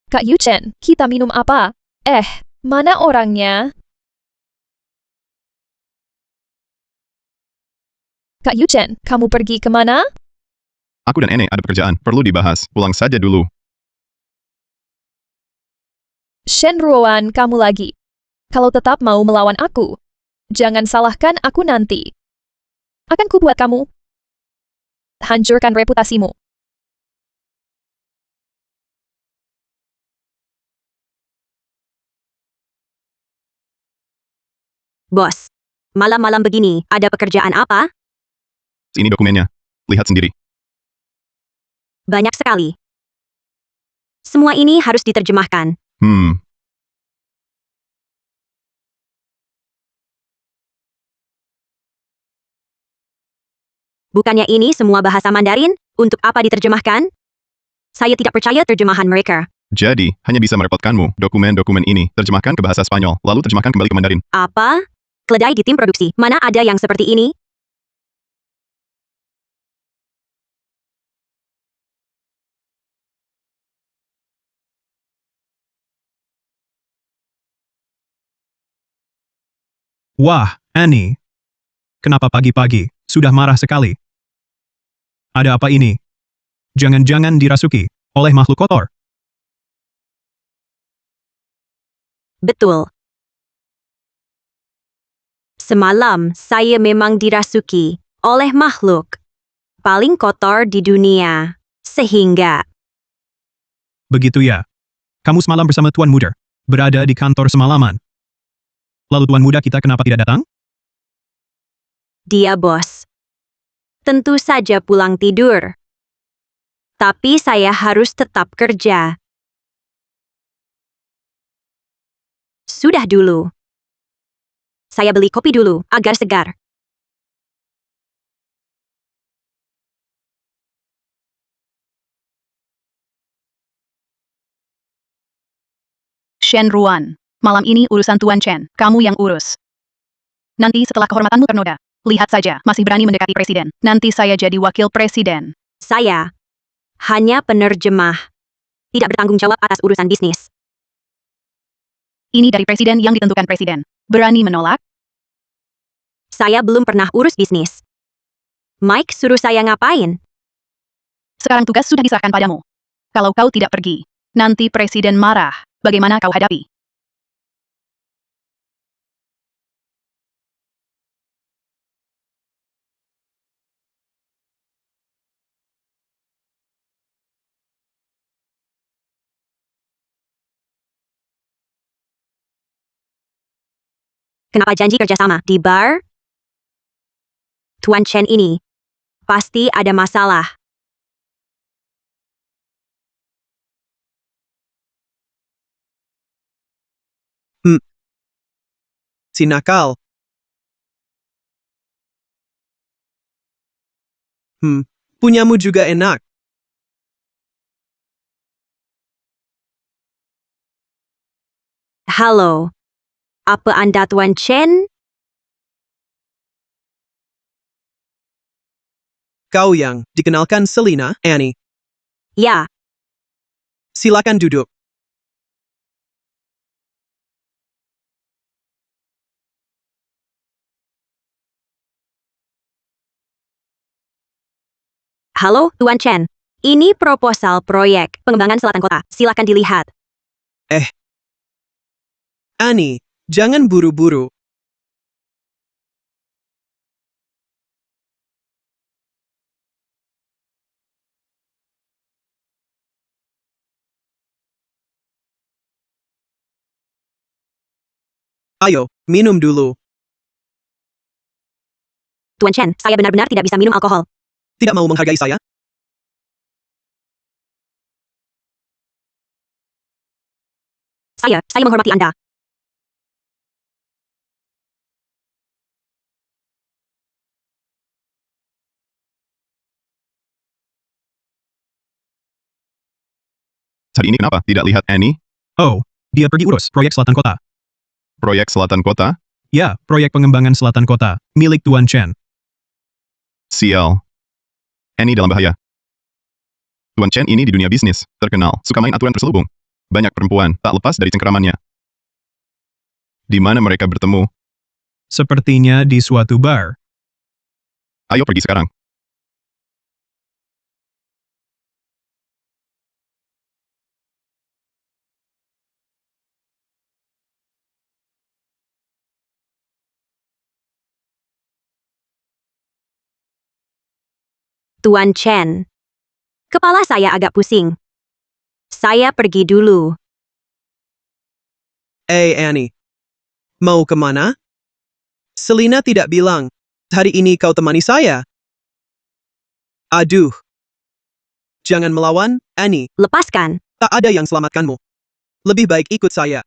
Speaker 8: Kak Yuchen, kita minum apa? Mana orangnya? Kak Yuchen, kamu pergi kemana?
Speaker 13: Aku dan Ene ada pekerjaan, perlu dibahas. Pulang saja dulu.
Speaker 8: Shenruan, kamu lagi. Kalau tetap mau melawan aku, jangan salahkan aku nanti. Akan kubuat kamu. Hancurkan reputasimu.
Speaker 12: Bos, malam-malam begini, ada pekerjaan apa?
Speaker 13: Ini dokumennya. Lihat sendiri.
Speaker 12: Banyak sekali. Semua ini harus diterjemahkan. Bukannya ini semua bahasa Mandarin? Untuk apa diterjemahkan? Saya tidak percaya terjemahan mereka.
Speaker 13: Jadi, hanya bisa merepotkanmu. Dokumen-dokumen ini, terjemahkan ke bahasa Spanyol, lalu terjemahkan kembali ke Mandarin.
Speaker 12: Apa? Keledai di tim produksi, mana ada yang seperti ini?
Speaker 3: Wah, Annie. Kenapa pagi-pagi sudah marah sekali? Ada apa ini? Jangan-jangan dirasuki oleh makhluk kotor.
Speaker 12: Betul. Semalam saya memang dirasuki oleh makhluk paling kotor di dunia. Sehingga...
Speaker 3: Begitu ya. Kamu semalam bersama Tuan Muda, berada di kantor semalaman. Lalu Tuan Muda kita kenapa tidak datang?
Speaker 12: Dia bos. Tentu saja pulang tidur. Tapi saya harus tetap kerja. Sudah dulu. Saya beli kopi dulu, agar segar.
Speaker 14: Shenruan, malam ini urusan Tuan Chen, kamu yang urus. Nanti setelah kehormatanmu ternoda, Lihat saja, masih berani mendekati presiden. Nanti saya jadi wakil presiden.
Speaker 12: Saya hanya penerjemah. Tidak bertanggung jawab atas urusan bisnis.
Speaker 14: Ini dari presiden yang ditentukan presiden. Berani menolak?
Speaker 12: Saya belum pernah urus bisnis. Mike suruh saya ngapain?
Speaker 14: Sekarang tugas sudah diserahkan padamu. Kalau kau tidak pergi, nanti presiden marah. Bagaimana kau hadapi?
Speaker 12: Kenapa janji kerjasama di bar? Tuan Chen ini pasti ada masalah.
Speaker 2: Si nakal. Punyamu juga enak.
Speaker 12: Halo. Apa Anda Tuan Chen?
Speaker 2: Kau yang dikenalkan Selina, Annie.
Speaker 12: Ya,
Speaker 2: Silakan duduk.
Speaker 12: halo Tuan Chen. Ini proposal proyek pengembangan selatan kota. Silakan dilihat.
Speaker 2: Annie, jangan buru-buru. Ayo, minum dulu.
Speaker 12: Tuan Chen, saya benar-benar tidak bisa minum alkohol.
Speaker 2: Tidak mau menghargai saya?
Speaker 12: Saya menghormati Anda.
Speaker 13: Hari ini kenapa tidak lihat Annie?
Speaker 3: Oh, dia pergi urus proyek selatan kota.
Speaker 13: Proyek selatan kota?
Speaker 3: Ya, proyek pengembangan selatan kota, milik Tuan Chen.
Speaker 13: Sial. Annie dalam bahaya. Tuan Chen ini di dunia bisnis, terkenal, suka main aturan terselubung. Banyak perempuan, tak lepas dari cengkeramannya. Di mana mereka bertemu?
Speaker 3: Sepertinya di suatu bar.
Speaker 13: Ayo pergi sekarang.
Speaker 12: Tuan Chen. Kepala saya agak pusing. Saya pergi dulu.
Speaker 2: Annie. Mau kemana? Selina tidak bilang. Hari ini kau temani saya. Aduh. Jangan melawan, Annie.
Speaker 12: Lepaskan.
Speaker 2: Tak ada yang selamatkanmu. Lebih baik ikut saya.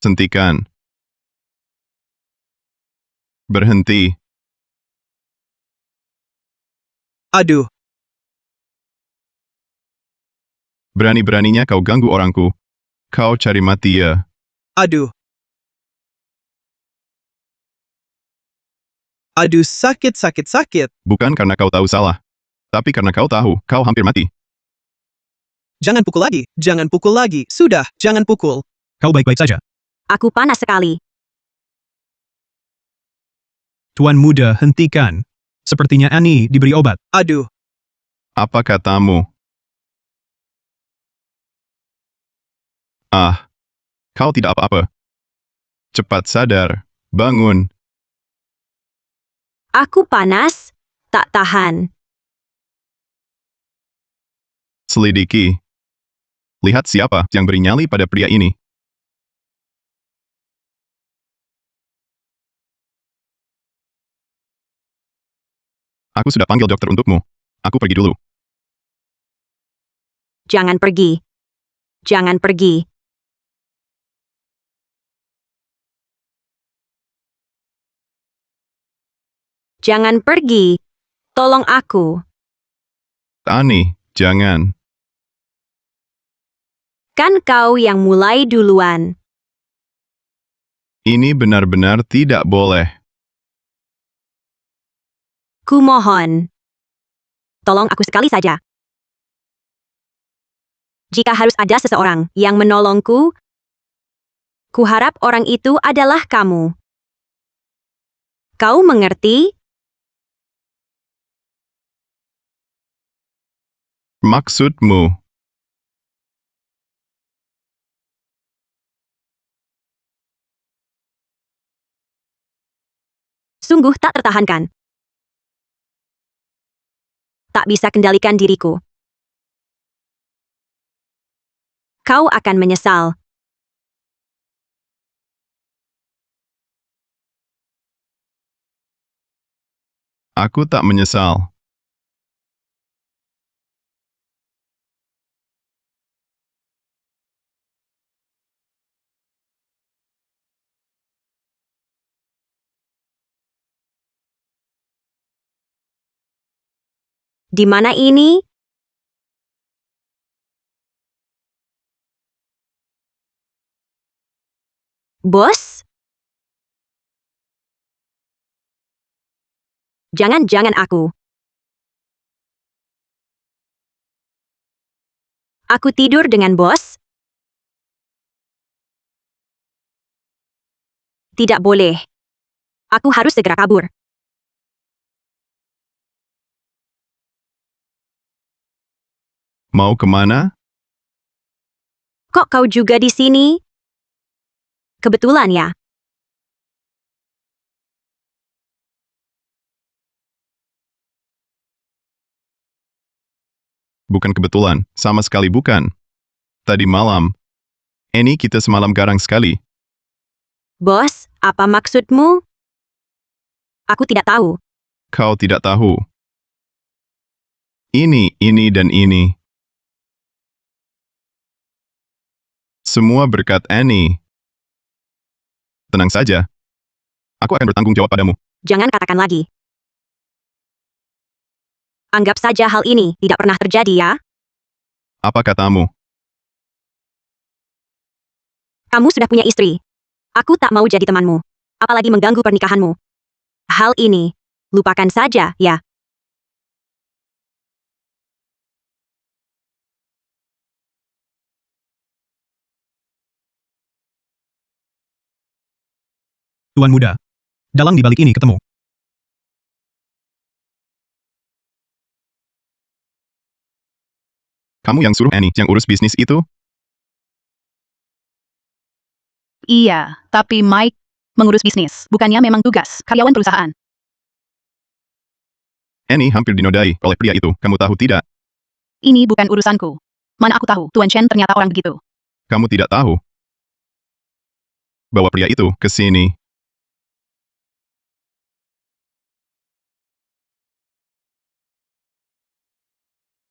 Speaker 13: Hentikan. Berhenti.
Speaker 2: Aduh.
Speaker 13: Berani-beraninya kau ganggu orangku. Kau cari mati ya.
Speaker 2: Aduh. Aduh, sakit.
Speaker 13: Bukan karena kau tahu salah. Tapi karena kau tahu, kau hampir mati.
Speaker 2: Jangan pukul lagi. Sudah, jangan pukul.
Speaker 3: Kau baik-baik saja.
Speaker 12: Aku panas sekali.
Speaker 3: Tuan muda, hentikan. Sepertinya Annie diberi obat.
Speaker 2: Aduh.
Speaker 13: Apa katamu? Ah, kau tidak apa-apa. Cepat sadar, bangun.
Speaker 12: Aku panas, tak tahan.
Speaker 13: Selidiki. Lihat siapa yang beri nyali pada pria ini. Aku sudah panggil dokter untukmu. Aku pergi dulu.
Speaker 12: Jangan pergi. Jangan pergi. Jangan pergi. Tolong aku.
Speaker 13: Annie, jangan.
Speaker 12: Kan kau yang mulai duluan.
Speaker 13: Ini benar-benar tidak boleh.
Speaker 12: Kumohon. Tolong aku sekali saja. Jika harus ada seseorang yang menolongku, kuharap orang itu adalah kamu. Kau mengerti?
Speaker 13: Maksudmu?
Speaker 12: Sungguh tak tertahankan. Tak bisa kendalikan diriku. Kau akan menyesal.
Speaker 13: Aku tak menyesal.
Speaker 12: Di mana ini? Bos? Jangan-jangan aku. Aku tidur dengan bos? Tidak boleh. Aku harus segera kabur.
Speaker 13: Mau kemana?
Speaker 12: Kok kau juga di sini? Kebetulan ya.
Speaker 13: Bukan kebetulan, sama sekali bukan. Tadi malam. Ini kita semalam garang sekali.
Speaker 12: Bos, apa maksudmu? Aku tidak tahu.
Speaker 13: Kau tidak tahu. Ini, dan ini. Semua berkat Annie. Tenang saja. Aku akan bertanggung jawab padamu.
Speaker 12: Jangan katakan lagi. Anggap saja hal ini tidak pernah terjadi ya.
Speaker 13: Apa katamu?
Speaker 12: Kamu sudah punya istri. Aku tak mau jadi temanmu. Apalagi mengganggu pernikahanmu. Hal ini, lupakan saja ya.
Speaker 3: Tuan muda. Dalang di balik ini ketemu.
Speaker 13: Kamu yang suruh Annie yang urus bisnis itu?
Speaker 14: Iya, tapi Mike mengurus bisnis, bukannya memang tugas karyawan perusahaan.
Speaker 13: Annie hampir dinodai oleh pria itu, kamu tahu tidak?
Speaker 14: Ini bukan urusanku. Mana aku tahu, Tuan Chen ternyata orang begitu.
Speaker 13: Kamu tidak tahu bahwa pria itu ke sini.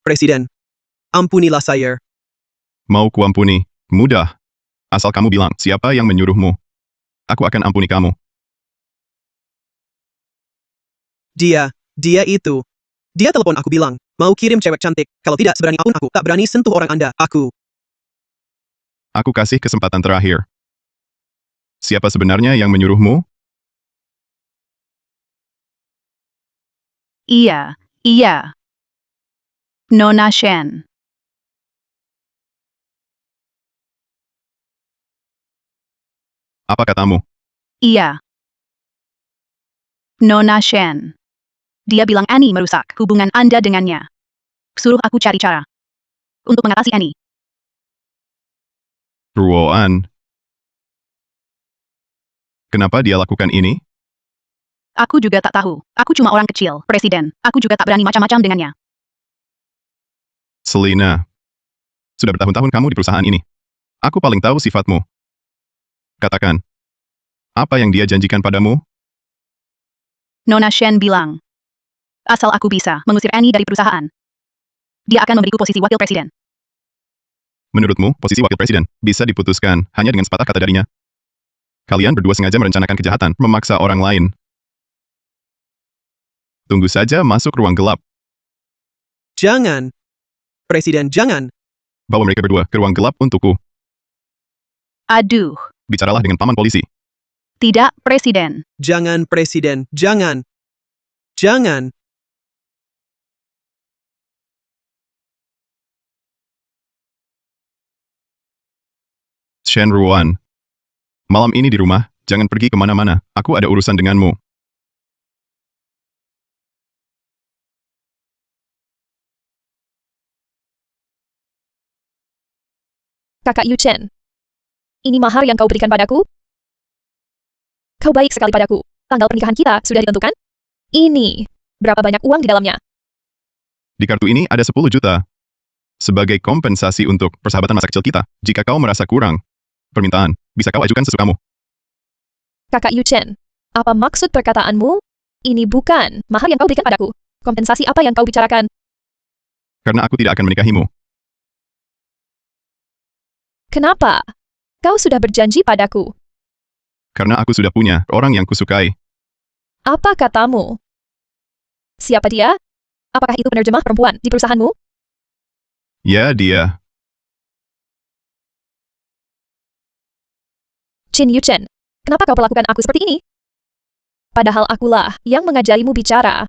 Speaker 2: Presiden, ampunilah saya.
Speaker 13: Mau kuampuni? Mudah. Asal kamu bilang siapa yang menyuruhmu. Aku akan ampuni kamu.
Speaker 2: Dia itu. Dia telepon aku bilang, mau kirim cewek cantik, kalau tidak seberani apapun aku tak berani sentuh orang Anda, aku.
Speaker 13: Aku kasih kesempatan terakhir. Siapa sebenarnya yang menyuruhmu?
Speaker 14: Iya. Nona Shen.
Speaker 13: Apa katamu?
Speaker 14: Iya. Nona Shen. Dia bilang Annie merusak hubungan Anda dengannya. Suruh aku cari cara untuk mengatasi Annie.
Speaker 13: Ruoan. Kenapa dia lakukan ini?
Speaker 14: Aku juga tak tahu. Aku cuma orang kecil, Presiden. Aku juga tak berani macam-macam dengannya.
Speaker 13: Selina. Sudah bertahun-tahun kamu di perusahaan ini. Aku paling tahu sifatmu. Katakan. Apa yang dia janjikan padamu?
Speaker 14: Nona Shen bilang, asal aku bisa mengusir Annie dari perusahaan, dia akan memberiku posisi wakil presiden.
Speaker 13: Menurutmu, posisi wakil presiden bisa diputuskan hanya dengan sepatah kata darinya? Kalian berdua sengaja merencanakan kejahatan, memaksa orang lain. Tunggu saja masuk ruang gelap.
Speaker 2: Jangan. Presiden, jangan.
Speaker 13: Bawa mereka berdua ke ruang gelap untukku.
Speaker 14: Aduh.
Speaker 13: Bicaralah dengan paman polisi.
Speaker 14: Tidak, Presiden.
Speaker 2: Jangan, Presiden, jangan. Jangan.
Speaker 13: Shen Ruan. Malam ini di rumah, jangan pergi kemana-mana. Aku ada urusan denganmu.
Speaker 8: Kakak Yuchen. Ini mahar yang kau berikan padaku? Kau baik sekali padaku. Tanggal pernikahan kita sudah ditentukan? Ini. Berapa banyak uang di dalamnya?
Speaker 13: Di kartu ini ada 10 juta. Sebagai kompensasi untuk persahabatan masa kecil kita, jika kau merasa kurang permintaan, bisa kau ajukan sesukamu.
Speaker 8: Kakak Yuchen, apa maksud perkataanmu? Ini bukan mahar yang kau berikan padaku. Kompensasi apa yang kau bicarakan?
Speaker 13: Karena aku tidak akan menikahimu.
Speaker 8: Kenapa? Kau sudah berjanji padaku.
Speaker 13: Karena aku sudah punya orang yang kusukai.
Speaker 8: Apa katamu? Siapa dia? Apakah itu penerjemah perempuan di perusahaanmu?
Speaker 13: Ya, dia.
Speaker 8: Qin Yuchen, kenapa kau perlakukan aku seperti ini? Padahal akulah yang mengajarimu bicara.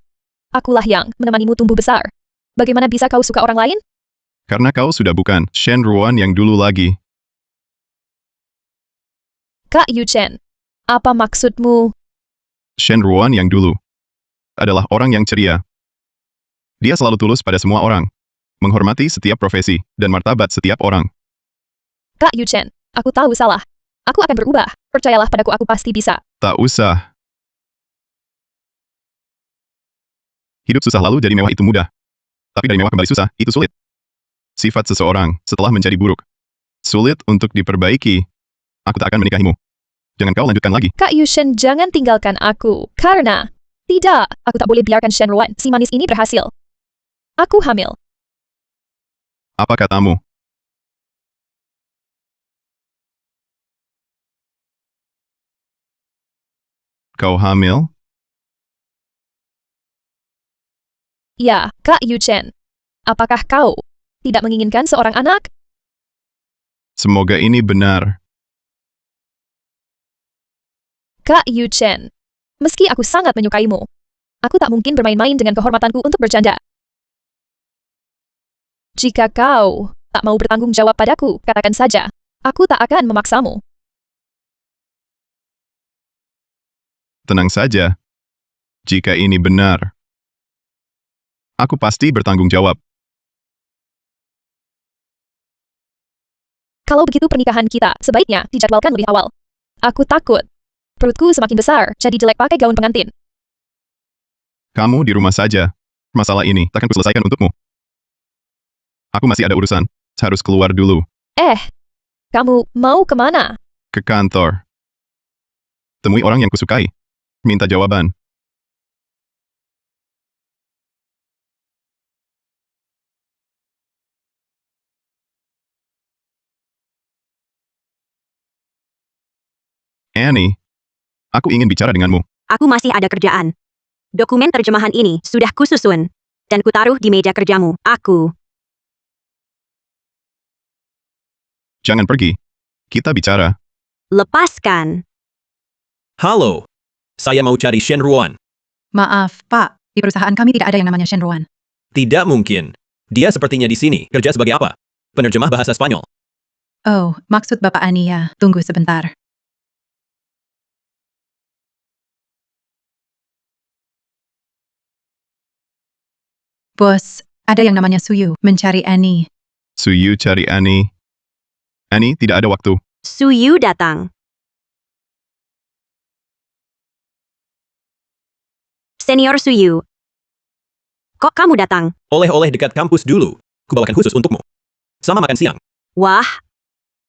Speaker 8: Akulah yang menemanimu tumbuh besar. Bagaimana bisa kau suka orang lain?
Speaker 13: Karena kau sudah bukan Shen Ruan yang dulu lagi.
Speaker 8: Kak Yuchen, apa maksudmu?
Speaker 13: Shen Ruan yang dulu adalah orang yang ceria. Dia selalu tulus pada semua orang, menghormati setiap profesi, dan martabat setiap orang.
Speaker 8: Kak Yuchen, aku tahu salah. Aku akan berubah. Percayalah padaku, aku pasti bisa.
Speaker 13: Tak usah. Hidup susah lalu jadi mewah itu mudah. Tapi dari mewah kembali susah, itu sulit. Sifat seseorang setelah menjadi buruk sulit untuk diperbaiki. Aku tak akan menikahimu. Jangan kau lanjutkan lagi.
Speaker 8: Kak Yuchen, jangan tinggalkan aku. Karena, tidak, aku tak boleh biarkan Shen Ruan, si manis ini berhasil. Aku hamil.
Speaker 13: Apa katamu? Kau hamil?
Speaker 8: Ya, Kak Yuchen. Apakah kau tidak menginginkan seorang anak?
Speaker 13: Semoga ini benar.
Speaker 8: Kak Yuchen, meski aku sangat menyukaimu, aku tak mungkin bermain-main dengan kehormatanku untuk bercanda. Jika kau tak mau bertanggung jawab padaku, katakan saja. Aku tak akan memaksamu.
Speaker 13: Tenang saja. Jika ini benar, aku pasti bertanggung jawab.
Speaker 8: Kalau begitu pernikahan kita sebaiknya dijadwalkan lebih awal. Aku takut. Perutku semakin besar, jadi jelek pakai gaun pengantin.
Speaker 13: Kamu di rumah saja. Masalah ini takkan kuselesaikan untukmu. Aku masih ada urusan. Harus keluar dulu.
Speaker 8: Kamu mau kemana?
Speaker 13: Ke kantor. Temui orang yang kusukai. Minta jawaban. Annie, aku ingin bicara denganmu.
Speaker 12: Aku masih ada kerjaan. Dokumen terjemahan ini sudah kususun, dan kutaruh di meja kerjamu. Aku.
Speaker 13: Jangan pergi. Kita bicara.
Speaker 12: Lepaskan.
Speaker 11: Halo. Saya mau cari Shen Ruan.
Speaker 14: Maaf, Pak. Di perusahaan kami tidak ada yang namanya Shen Ruan.
Speaker 11: Tidak mungkin. Dia sepertinya di sini. Kerja sebagai apa? Penerjemah bahasa Spanyol.
Speaker 14: Oh, maksud Bapak Ania. Tunggu sebentar. Bos, ada yang namanya Suyu mencari Annie.
Speaker 13: Suyu cari Annie. Annie tidak ada waktu.
Speaker 12: Suyu datang. Senior Suyu. Kok kamu datang?
Speaker 11: Oleh-oleh dekat kampus dulu. Kubawakan khusus untukmu. Sama makan siang.
Speaker 12: Wah.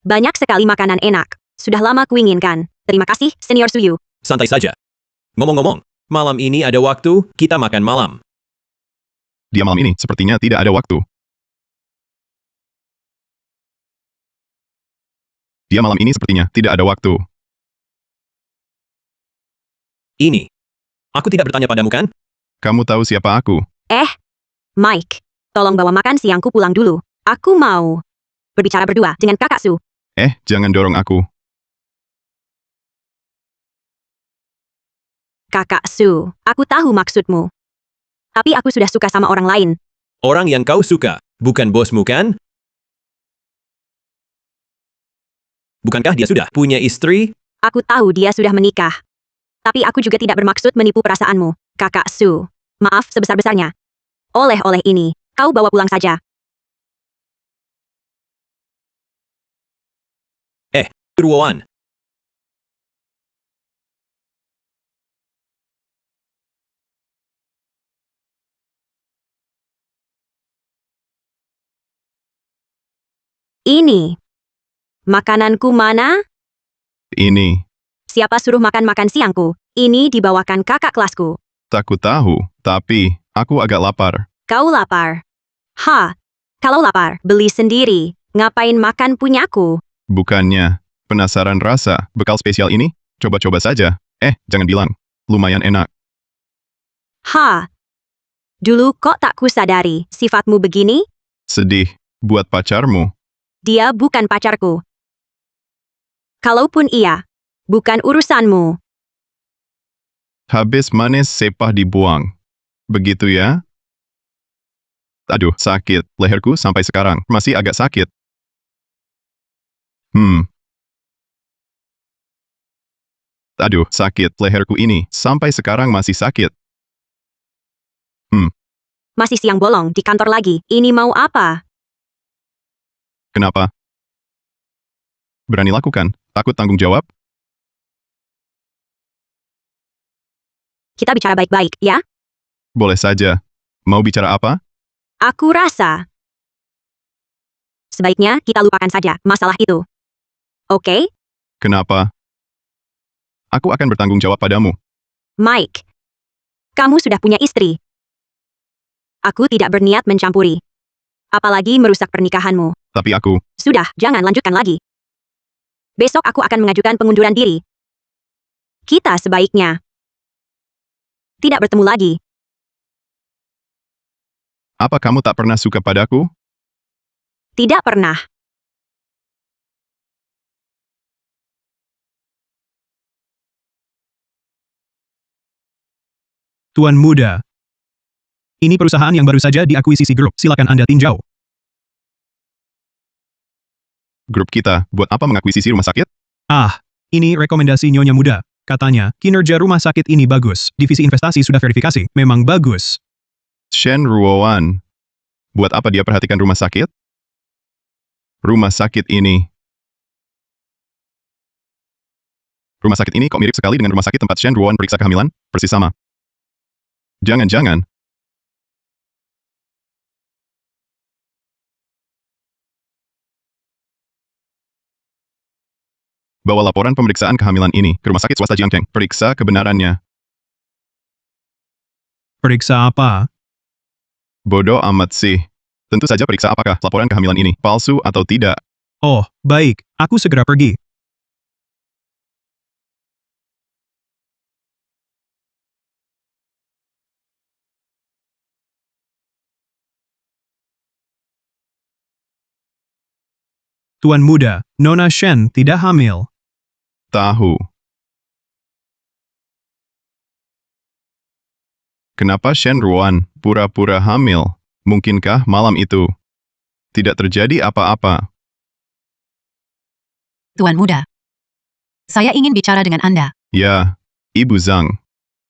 Speaker 12: Banyak sekali makanan enak. Sudah lama kuinginkan. Terima kasih, Senior Suyu.
Speaker 11: Santai saja. Ngomong-ngomong, malam ini ada waktu, kita makan malam.
Speaker 13: Dia malam ini sepertinya tidak ada waktu. Dia malam ini sepertinya tidak ada waktu.
Speaker 11: Ini. Aku tidak bertanya padamu kan?
Speaker 13: Kamu tahu siapa aku?
Speaker 12: Mike. Tolong bawa makan siangku pulang dulu. Aku mau berbicara berdua dengan kakak Su.
Speaker 13: Jangan dorong aku.
Speaker 12: Kakak Su, aku tahu maksudmu. Tapi aku sudah suka sama orang lain.
Speaker 11: Orang yang kau suka, bukan bosmu kan? Bukankah dia sudah punya istri?
Speaker 12: Aku tahu dia sudah menikah. Tapi aku juga tidak bermaksud menipu perasaanmu, Kakak Su. Maaf sebesar-besarnya. Oleh-oleh ini, kau bawa pulang saja.
Speaker 11: Ruoan.
Speaker 12: Ini. Makananku mana?
Speaker 13: Ini.
Speaker 12: Siapa suruh makan siangku? Ini dibawakan kakak kelasku.
Speaker 13: Tak tahu, tapi aku agak lapar.
Speaker 12: Kau lapar? Kalau lapar, beli sendiri. Ngapain makan punyaku?
Speaker 13: Bukannya penasaran rasa bekal spesial ini? Coba-coba saja. Jangan bilang. Lumayan enak.
Speaker 12: Dulu kok tak kusadari sifatmu begini?
Speaker 13: Sedih. Buat pacarmu.
Speaker 12: Dia bukan pacarku. Kalaupun iya, bukan urusanmu.
Speaker 13: Habis manis sepah dibuang. Begitu ya? Aduh, sakit. Leherku sampai sekarang masih agak sakit. Aduh, sakit. Leherku ini sampai sekarang masih sakit.
Speaker 12: Masih siang bolong di kantor lagi. Ini mau apa?
Speaker 13: Kenapa? Berani lakukan. Takut tanggung jawab?
Speaker 12: Kita bicara baik-baik, ya?
Speaker 13: Boleh saja. Mau bicara apa?
Speaker 12: Aku rasa sebaiknya kita lupakan saja masalah itu. Oke?
Speaker 13: Kenapa? Aku akan bertanggung jawab padamu.
Speaker 12: Mike, kamu sudah punya istri. Aku tidak berniat mencampuri. Apalagi merusak pernikahanmu.
Speaker 13: Tapi aku...
Speaker 12: Sudah, jangan lanjutkan lagi. Besok aku akan mengajukan pengunduran diri. Kita sebaiknya tidak bertemu lagi.
Speaker 13: Apa kamu tak pernah suka padaku?
Speaker 12: Tidak pernah.
Speaker 3: Tuan Muda. Ini perusahaan yang baru saja diakuisisi grup. Silakan Anda tinjau.
Speaker 13: Grup kita, buat apa mengakuisisi rumah sakit?
Speaker 3: Ini rekomendasi Nyonya Muda. Katanya, kinerja rumah sakit ini bagus. Divisi investasi sudah verifikasi. Memang bagus.
Speaker 13: Shen Ruoan. Buat apa dia perhatikan rumah sakit? Rumah sakit ini kok mirip sekali dengan rumah sakit tempat Shen Ruoan periksa kehamilan? Persis sama. Jangan-jangan. Bawa laporan pemeriksaan kehamilan ini ke rumah sakit swasta Jiangkeng. Periksa kebenarannya.
Speaker 3: Periksa apa?
Speaker 13: Bodoh amat sih. Tentu saja periksa apakah laporan kehamilan ini palsu atau tidak.
Speaker 3: Oh, baik. Aku segera pergi. Tuan Muda, Nona Shen tidak hamil.
Speaker 13: Tahu. Kenapa Shen Ruoan pura-pura hamil? Mungkinkah malam itu tidak terjadi apa-apa?
Speaker 6: Tuan Muda. Saya ingin bicara dengan Anda.
Speaker 13: Ya, Ibu Zhang.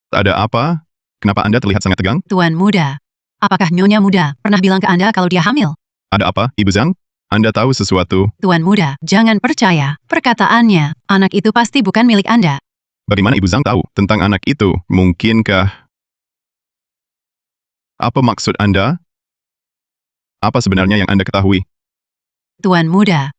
Speaker 13: Ada apa? Kenapa Anda terlihat sangat tegang?
Speaker 6: Tuan Muda. Apakah Nyonya Muda pernah bilang ke Anda kalau dia hamil?
Speaker 13: Ada apa, Ibu Zhang? Anda tahu sesuatu?
Speaker 6: Tuan Muda, jangan percaya perkataannya. Anak itu pasti bukan milik Anda.
Speaker 13: Bagaimana Ibu Zhang tahu tentang anak itu? Mungkinkah? Apa maksud Anda? Apa sebenarnya yang Anda ketahui?
Speaker 6: Tuan Muda.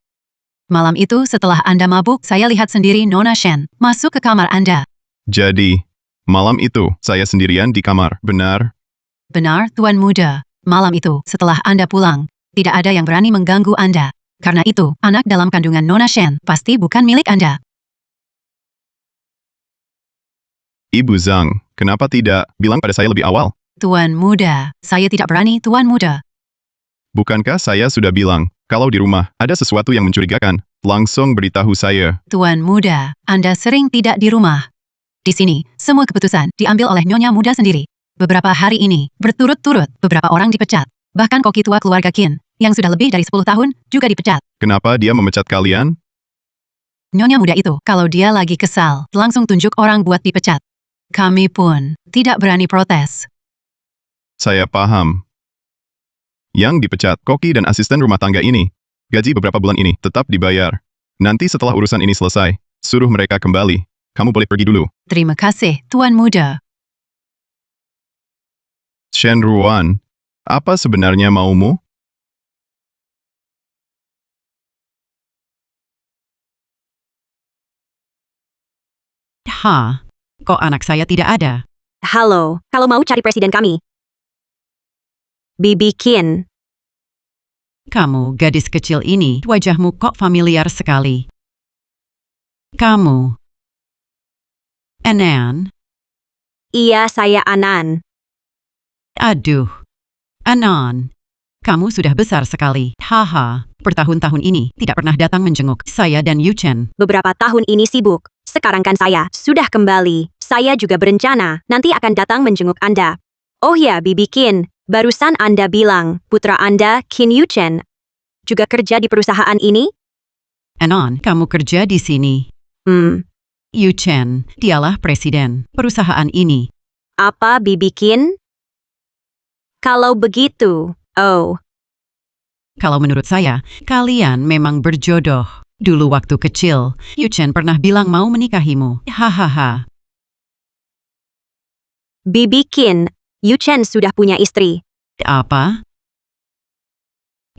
Speaker 6: Malam itu setelah Anda mabuk, saya lihat sendiri Nona Shen masuk ke kamar Anda.
Speaker 13: Jadi, malam itu saya sendirian di kamar, benar?
Speaker 6: Benar, Tuan Muda. Malam itu, setelah Anda pulang, tidak ada yang berani mengganggu Anda. Karena itu, anak dalam kandungan Nona Shen pasti bukan milik Anda.
Speaker 13: Ibu Zhang, kenapa tidak bilang pada saya lebih awal?
Speaker 6: Tuan Muda, saya tidak berani, Tuan Muda.
Speaker 13: Bukankah saya sudah bilang, kalau di rumah ada sesuatu yang mencurigakan, langsung beritahu saya.
Speaker 6: Tuan Muda, Anda sering tidak di rumah. Di sini, semua keputusan diambil oleh Nyonya Muda sendiri. Beberapa hari ini, berturut-turut, beberapa orang dipecat. Bahkan koki tua keluarga Qin, yang sudah lebih dari 10 tahun, juga dipecat.
Speaker 13: Kenapa dia memecat kalian?
Speaker 6: Nyonya muda itu, kalau dia lagi kesal, langsung tunjuk orang buat dipecat. Kami pun tidak berani protes.
Speaker 13: Saya paham. Yang dipecat, koki dan asisten rumah tangga ini. Gaji beberapa bulan ini tetap dibayar. Nanti setelah urusan ini selesai, suruh mereka kembali. Kamu boleh pergi dulu.
Speaker 6: Terima kasih, Tuan Muda.
Speaker 13: Shen Ruan, apa sebenarnya maumu?
Speaker 1: Kok anak saya tidak ada?
Speaker 12: Halo, kalau mau cari presiden kami. Bibi Qin.
Speaker 1: Kamu, gadis kecil ini, wajahmu kok familiar sekali. Kamu. Anan?
Speaker 12: Iya, saya Anan.
Speaker 1: Aduh. Anan. Kamu sudah besar sekali. Haha, bertahun-tahun ini tidak pernah datang menjenguk saya dan Yu Chen.
Speaker 12: Beberapa tahun ini sibuk. Sekarang kan saya sudah kembali. Saya juga berencana nanti akan datang menjenguk Anda. Oh ya, Bibi Qin, barusan Anda bilang putra Anda, Qin Yu Chen, juga kerja di perusahaan ini?
Speaker 1: Anan, kamu kerja di sini. Yu Chen, dialah presiden perusahaan ini.
Speaker 12: Apa, Bibi Qin? Kalau begitu,
Speaker 1: Kalau menurut saya, kalian memang berjodoh. Dulu waktu kecil, Yu Chen pernah bilang mau menikahimu. Hahaha.
Speaker 12: Bibi Qin, Yu Chen sudah punya istri.
Speaker 1: Apa?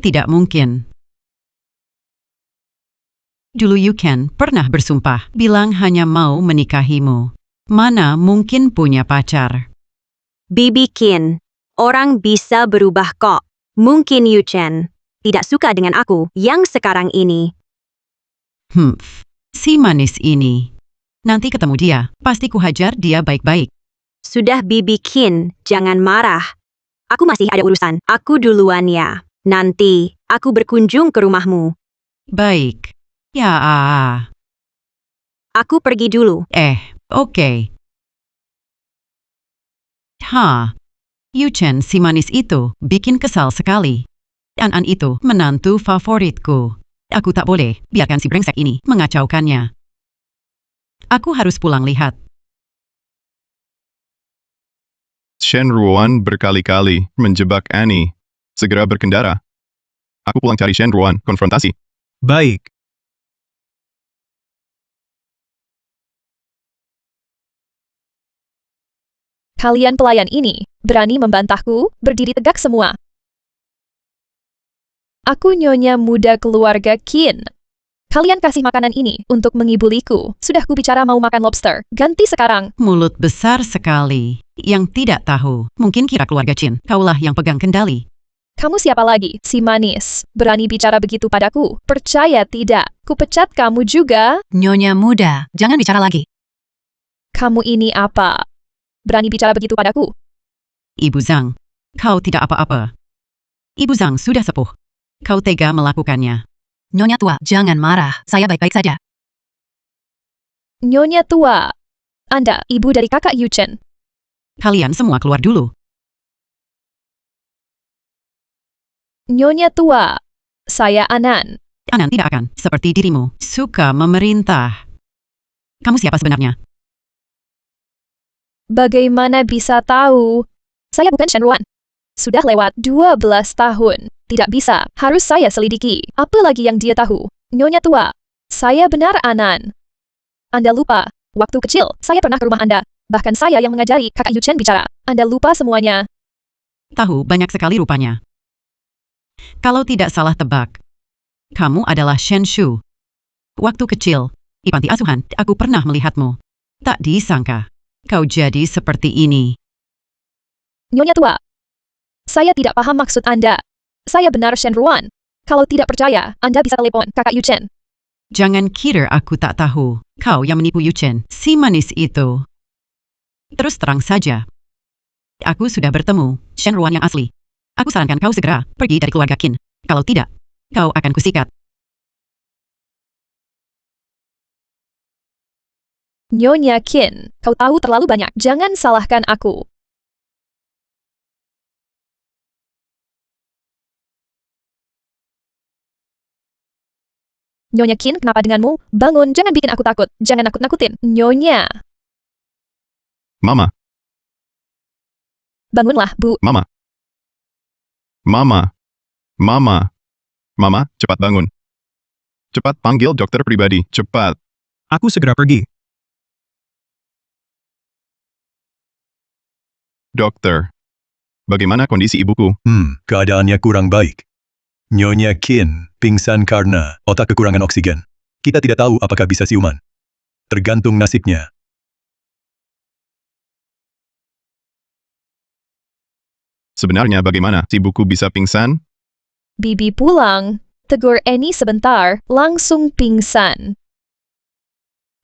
Speaker 1: Tidak mungkin. Dulu Yu Chen pernah bersumpah, bilang hanya mau menikahimu. Mana mungkin punya pacar?
Speaker 12: Bibi Qin, orang bisa berubah kok. Mungkin Yu Chen tidak suka dengan aku yang sekarang ini.
Speaker 1: Si manis ini. Nanti ketemu dia, pasti kuhajar dia baik-baik.
Speaker 12: Sudah Bibi Qin, jangan marah. Aku masih ada urusan. Aku duluan ya. Nanti aku berkunjung ke rumahmu.
Speaker 1: Baik. Ya.
Speaker 12: Aku pergi dulu.
Speaker 1: Oke. Yu Chen si manis itu bikin kesal sekali. Anan itu menantu favoritku. Aku tak boleh biarkan si brengsek ini mengacaukannya. Aku harus pulang lihat.
Speaker 13: Shen Ruan berkali-kali menjebak Annie. Segera berkendara. Aku pulang cari Shen Ruan, konfrontasi.
Speaker 3: Baik.
Speaker 8: Kalian pelayan ini, berani membantahku, berdiri tegak semua. Aku nyonya muda keluarga Qin. Kalian kasih makanan ini untuk mengibuliku. Sudah kubicara mau makan lobster. Ganti sekarang.
Speaker 1: Mulut besar sekali. Yang tidak tahu. Mungkin kira keluarga Qin. Kaulah yang pegang kendali.
Speaker 8: Kamu siapa lagi, si manis? Berani bicara begitu padaku? Percaya tidak? Kupecat kamu juga?
Speaker 6: Nyonya muda, jangan bicara lagi.
Speaker 8: Kamu ini apa? Berani bicara begitu padaku?
Speaker 1: Ibu Zhang, kau tidak apa-apa. Ibu Zhang sudah sepuh. Kau tega melakukannya.
Speaker 6: Nyonya tua, jangan marah. Saya baik-baik saja.
Speaker 8: Nyonya tua. Anda, ibu dari kakak Yu Chen.
Speaker 1: Kalian semua keluar dulu.
Speaker 8: Nyonya tua. Saya Anan.
Speaker 1: Anan tidak akan, seperti dirimu, suka memerintah. Kamu siapa sebenarnya?
Speaker 8: Bagaimana bisa tahu? Saya bukan Shen Ruan. Sudah lewat 12 tahun. Tidak bisa, harus saya selidiki. Apa lagi yang dia tahu? Nyonya tua, saya benar Anan. Anda lupa, waktu kecil, saya pernah ke rumah Anda. Bahkan saya yang mengajari kakak Yu Chen bicara. Anda lupa semuanya.
Speaker 1: Tahu banyak sekali rupanya. Kalau tidak salah tebak, kamu adalah Shen Shu. Waktu kecil, di panti asuhan, aku pernah melihatmu. Tak disangka, kau jadi seperti ini.
Speaker 8: Nyonya tua, saya tidak paham maksud Anda. Saya benar Shen Ruan. Kalau tidak percaya, Anda bisa telepon kakak Yu Chen.
Speaker 1: Jangan kira aku tak tahu. Kau yang menipu Yu Chen, si manis itu. Terus terang saja. Aku sudah bertemu Shen Ruan yang asli. Aku sarankan kau segera pergi dari keluarga Qin. Kalau tidak, kau akan kusikat.
Speaker 8: Nyonya Qin, kau tahu terlalu banyak. Jangan salahkan aku. Nyonya Qin, kenapa denganmu? Bangun, jangan bikin aku takut. Jangan nakut-nakutin. Nyonya.
Speaker 13: Mama,
Speaker 8: Bangunlah, Bu.
Speaker 13: Mama. Mama. Mama. Mama, cepat bangun. Cepat panggil dokter pribadi, cepat.
Speaker 3: Aku segera pergi.
Speaker 13: Dokter. Bagaimana kondisi ibuku?
Speaker 10: Keadaannya kurang baik. Nyonya Qin pingsan karena otak kekurangan oksigen. Kita tidak tahu apakah bisa siuman. Tergantung nasibnya.
Speaker 13: Sebenarnya bagaimana si ibuku bisa pingsan?
Speaker 8: Bibi pulang. Tegur Annie sebentar, langsung pingsan.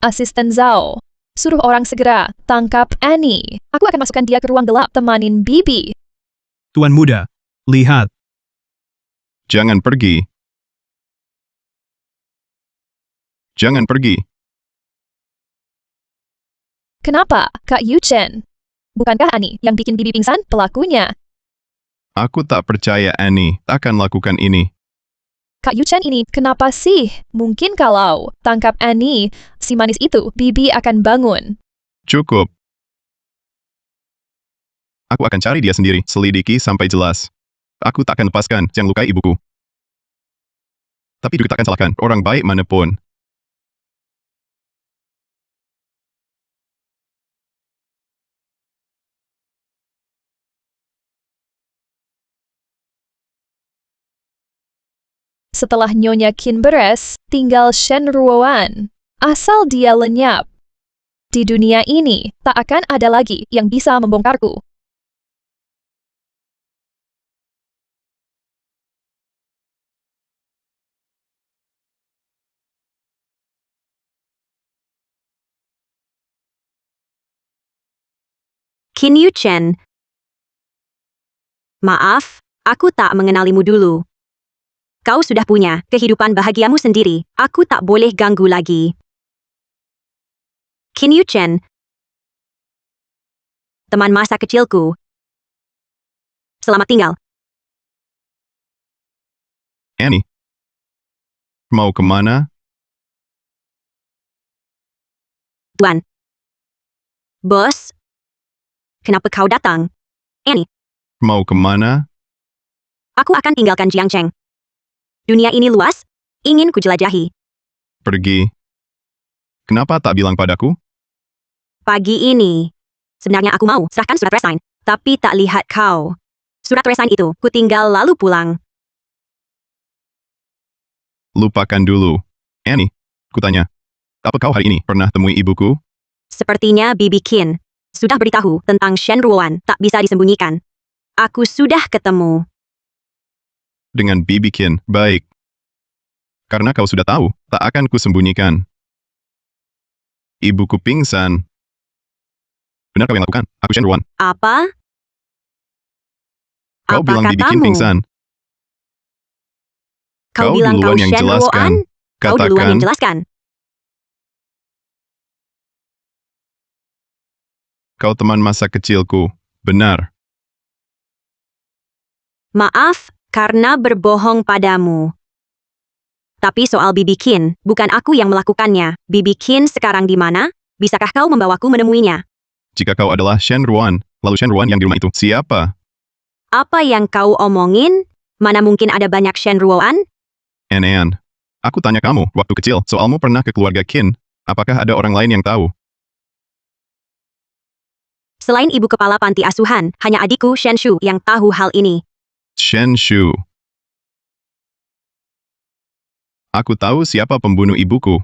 Speaker 8: Asisten Zhao. Suruh orang segera tangkap Annie. Aku akan masukkan dia ke ruang gelap temanin Bibi.
Speaker 3: Tuan Muda, lihat.
Speaker 13: Jangan pergi. Jangan pergi.
Speaker 8: Kenapa, Kak Yuchen? Bukankah Annie yang bikin Bibi pingsan pelakunya?
Speaker 13: Aku tak percaya Annie akan lakukan ini.
Speaker 8: Kak Yuchen ini kenapa sih? Mungkin kalau tangkap Annie, si manis itu, Bibi akan bangun.
Speaker 13: Cukup. Aku akan cari dia sendiri, selidiki sampai jelas. Aku tak akan lepaskan yang lukai ibuku. Tapi juga tak akan salahkan orang baik manapun.
Speaker 8: Setelah Nyonya Qin beres, tinggal Shen Ruoan. Asal dia lenyap. Di dunia ini, tak akan ada lagi yang bisa membongkarku.
Speaker 12: Qin Yuchen. Maaf, aku tak mengenalimu dulu. Kau sudah punya kehidupan bahagiamu sendiri. Aku tak boleh ganggu lagi. Qin Yuchen. Teman masa kecilku. Selamat tinggal.
Speaker 13: Annie. Mau kemana?
Speaker 12: Tuan. Bos. Kenapa kau datang? Annie.
Speaker 13: Mau kemana?
Speaker 12: Aku akan tinggalkan Jiangcheng. Dunia ini luas, ingin kujelajahi.
Speaker 13: Pergi. Kenapa tak bilang padaku?
Speaker 12: Pagi ini, sebenarnya aku mau serahkan surat resign, tapi tak lihat kau. Surat resign itu, ku tinggal lalu pulang.
Speaker 13: Lupakan dulu. Annie, kutanya. Apa kau hari ini pernah temui ibuku?
Speaker 12: Sepertinya Bibi Qin sudah beritahu tentang Shen Ruoan tak bisa disembunyikan. Aku sudah ketemu.
Speaker 13: Dengan Bibi Qin, baik. Karena kau sudah tahu, tak akan kusembunyikan. Ibuku pingsan. Benar kau yang lakukan? Aku Shen Ruoan.
Speaker 12: Apa?
Speaker 13: Kau
Speaker 12: Apa
Speaker 13: bilang Bibi Qin
Speaker 12: katamu?
Speaker 13: pingsan.
Speaker 12: Kau
Speaker 13: Kau
Speaker 12: bilang
Speaker 13: duluan
Speaker 12: kau
Speaker 13: yang
Speaker 12: Shen
Speaker 13: jelaskan.
Speaker 12: Ruoan? Kau duluan yang
Speaker 13: Katakan.
Speaker 12: jelaskan.
Speaker 13: Kau teman masa kecilku. Benar.
Speaker 12: Maaf, karena berbohong padamu. Tapi soal Bibi Qin, bukan aku yang melakukannya. Bibi Qin sekarang di mana? Bisakah kau membawaku menemuinya?
Speaker 13: Jika kau adalah Shen Ruoan, lalu Shen Ruoan yang di rumah itu siapa?
Speaker 12: Apa yang kau omongin? Mana mungkin ada banyak Shen Ruoan?
Speaker 13: Anne, aku tanya kamu, waktu kecil, soalmu pernah ke keluarga Qin. Apakah ada orang lain yang tahu?
Speaker 12: Selain ibu kepala panti asuhan, hanya adikku Shen Shu yang tahu hal ini.
Speaker 13: Shen Shu. Aku tahu siapa pembunuh ibuku.